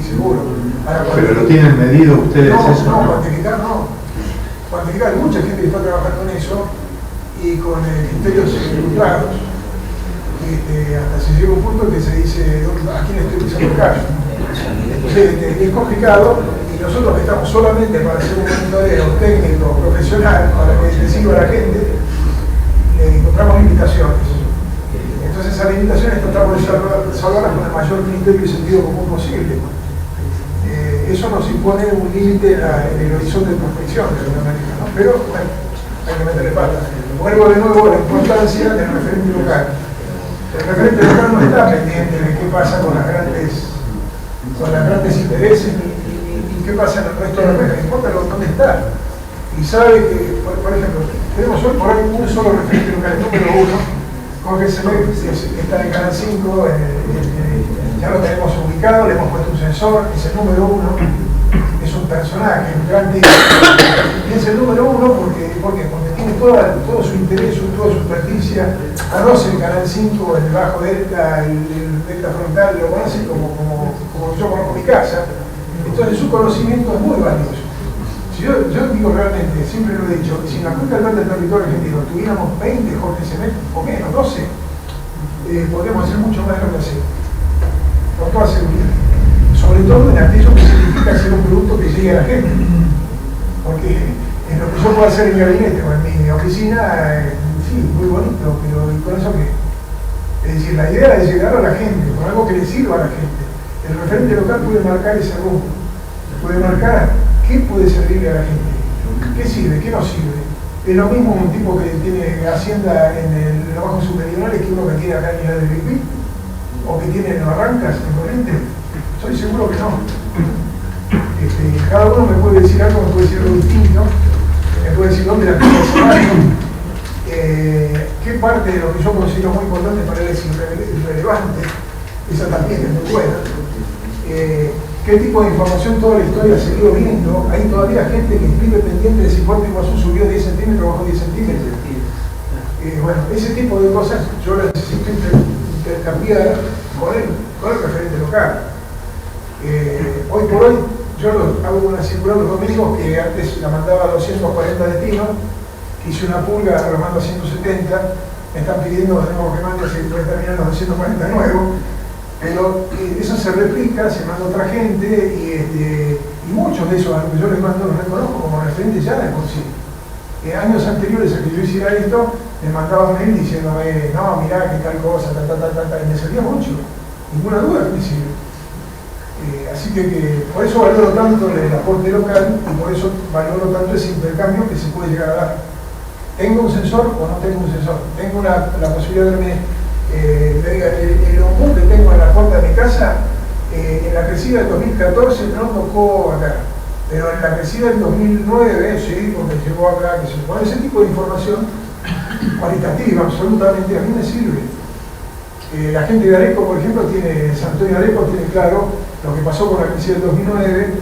seguro. Ahora, pero lo tienen medido ustedes eso, ¿no? Cuantificar no. Cuantificar, hay mucha gente que está trabajando en eso y con criterios claros. Hasta se llega un punto que se dice a quién estoy pisando el callo. Entonces es complicado y nosotros estamos solamente para hacer un monitoreo técnico, profesional, para que le sirva a la gente, encontramos limitaciones. Entonces esas limitaciones tratamos de salvarlas con el mayor criterio y sentido común posible. Eso nos impone un límite en el horizonte de prospección de alguna manera, ¿no? Pero bueno, hay que meterle patas. Vuelvo de nuevo a la importancia del referente local. El referente local no está pendiente de qué pasa con las grandes con los grandes intereses, y qué pasa en el resto de la región, no importa dónde está. Y sabe que, por ejemplo, tenemos hoy por ahí un solo referente local, el número 1, Jorge Semek, que está en el Canal 5, ya lo tenemos ubicado, le hemos puesto un sensor, es el número 1, es un personaje, un gran tipo, y es el número 1 porque tiene todo su interés, toda su experticia, conoce el Canal 5, el Bajo Delta, el Delta Frontal, lo conoce como yo conozco mi casa, entonces su conocimiento es muy valioso. Si yo digo realmente, siempre lo he dicho, si en la Junta del Territorio Argentino tuviéramos 20 Jorge Semek o menos, 12, podríamos hacer mucho más de lo que hacemos, con toda seguridad. Sobre todo en aquello que significa hacer un producto que llegue a la gente. Porque en lo que yo puedo hacer en mi gabinete o en mi oficina, sí, muy bonito, pero ¿y con eso qué? Es decir, la idea es llegar a la gente, con algo que le sirva a la gente. El referente local puede marcar ese rumbo, puede marcar qué puede servirle a la gente, qué sirve, qué no sirve. Es lo mismo un tipo que tiene hacienda en los bajos submeridionales que uno que tiene acá en Isla del Bicví, o que tiene en Barrancas, en Corrientes. Soy seguro que no. Cada uno me puede decir algo, me puede decir algo distinto, me puede decir dónde la tiene qué parte de lo que yo considero muy importante para él es irrelevante, esa también es muy buena. Qué tipo de información toda la historia se ido viendo. Hay todavía gente que escribe pendiente de si Puerto Iguazú subió 10 centímetros o bajó 10 centímetros. Bueno, ese tipo de cosas yo las necesito intercambiar con el referente local. Hoy por hoy yo hago una circular los domingos que antes la mandaba a 240 destinos, que hice una pulga, la mando a 170, me están pidiendo de nuevo que mande, se puede terminar los 240 nuevos, pero eso se replica, se manda otra gente y muchos de esos a los que yo les mando los reconozco como referentes ya de por sí. Años anteriores a que yo hiciera esto, me mandaban mail diciéndome, no, mirá que tal cosa, y me servía mucho, ninguna duda que me sirve. Así que por eso valoro tanto el aporte local y por eso valoro tanto ese intercambio que se puede llegar a dar. ¿Tengo un sensor o no tengo un sensor? ¿Tengo la posibilidad de verme el ombú que tengo en la puerta de mi casa? En la crecida del 2014 no tocó acá, pero en la crecida del 2009 sí, porque llegó acá, que se supone ese tipo de información cualitativa, absolutamente, a mí me sirve. La gente de Areco, por ejemplo, San Antonio de Areco tiene claro lo que pasó con la crisis del 2009,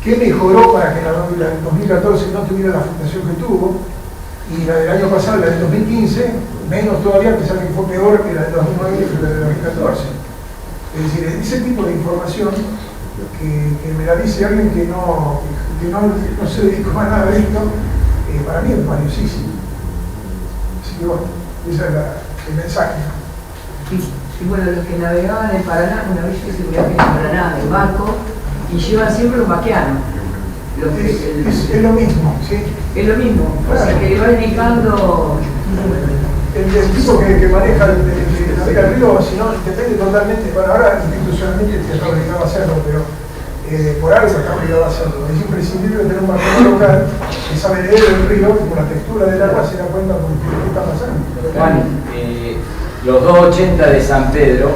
qué mejoró para que la del 2014 no tuviera la afectación que tuvo, y la del año pasado, la del 2015, menos todavía, a pesar que fue peor que la del 2009 y la del 2014. Es decir, ese tipo de información que me la dice alguien que no se dedicó a nada de esto, para mí es valiosísimo. Así que bueno, ese es el mensaje. Y bueno, los que navegaban en Paraná, una vez que se viaje en Paraná, en barco, y llevan siempre un vaqueano. Es lo mismo, ¿sí? Es lo mismo, o sea que le va indicando. El tipo que maneja el río, si no, depende totalmente. Bueno, ahora institucionalmente está obligado a hacerlo, pero por algo está obligado a hacerlo. Es imprescindible tener un vaqueano local que sabe leer el río y con la textura del agua se da cuenta de qué está pasando. Juan, los 280 de San Pedro,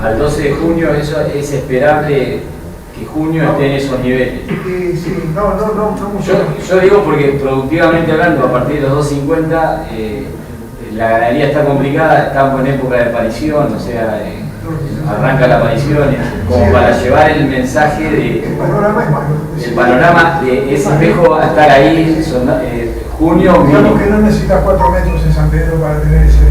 al 12 de junio, eso es esperable que junio esté en esos niveles. Sí, no mucho. Yo digo porque productivamente hablando, a partir de los 250, la ganadería está complicada, estamos en época de parición, o sea, arranca la parición, como para llevar el mensaje de... El panorama de ese espejo va a estar ahí, junio... Digamos que no necesitas 4 metros en San Pedro para tener ese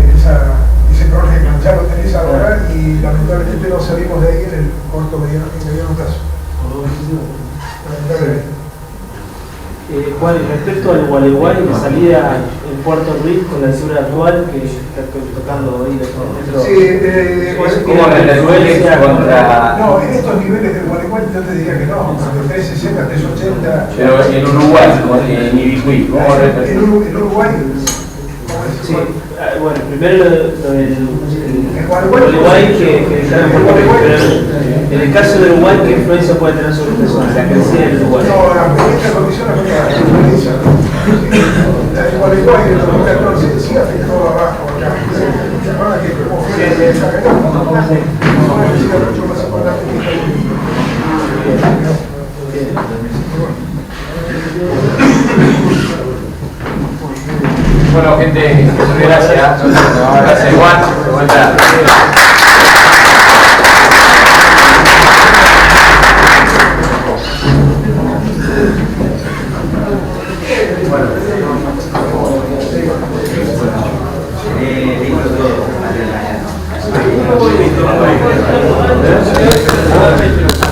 problema, ya lo tenés ahora y lamentablemente no salimos de ahí en el corto mediano plazo. Juan, respecto al Gualeguay, que salía en Puerto Ruiz con la altura actual, que está tocando ahí los metros. ¿Cómo la influencia contra...? No, en estos niveles del Gualeguay yo te diría que no, de 360, 380... Pero en Uruguay, en Ibicuí, ¿cómo en Uruguay... Sí, bueno, primero lo del Gualeguay que está en Puerto Rico, pero en el caso de Uruguay, ¿qué influencia puede tener sobre personas? La crecida del Uruguay. No, esta condición es la influencia. La del Gualeguay del 2014 sí afectó abajo acá. Ahora que como fue la mucho más importante que Bueno, gente, muchas gracias. Gracias, Juan. De vuelta. Listo todo.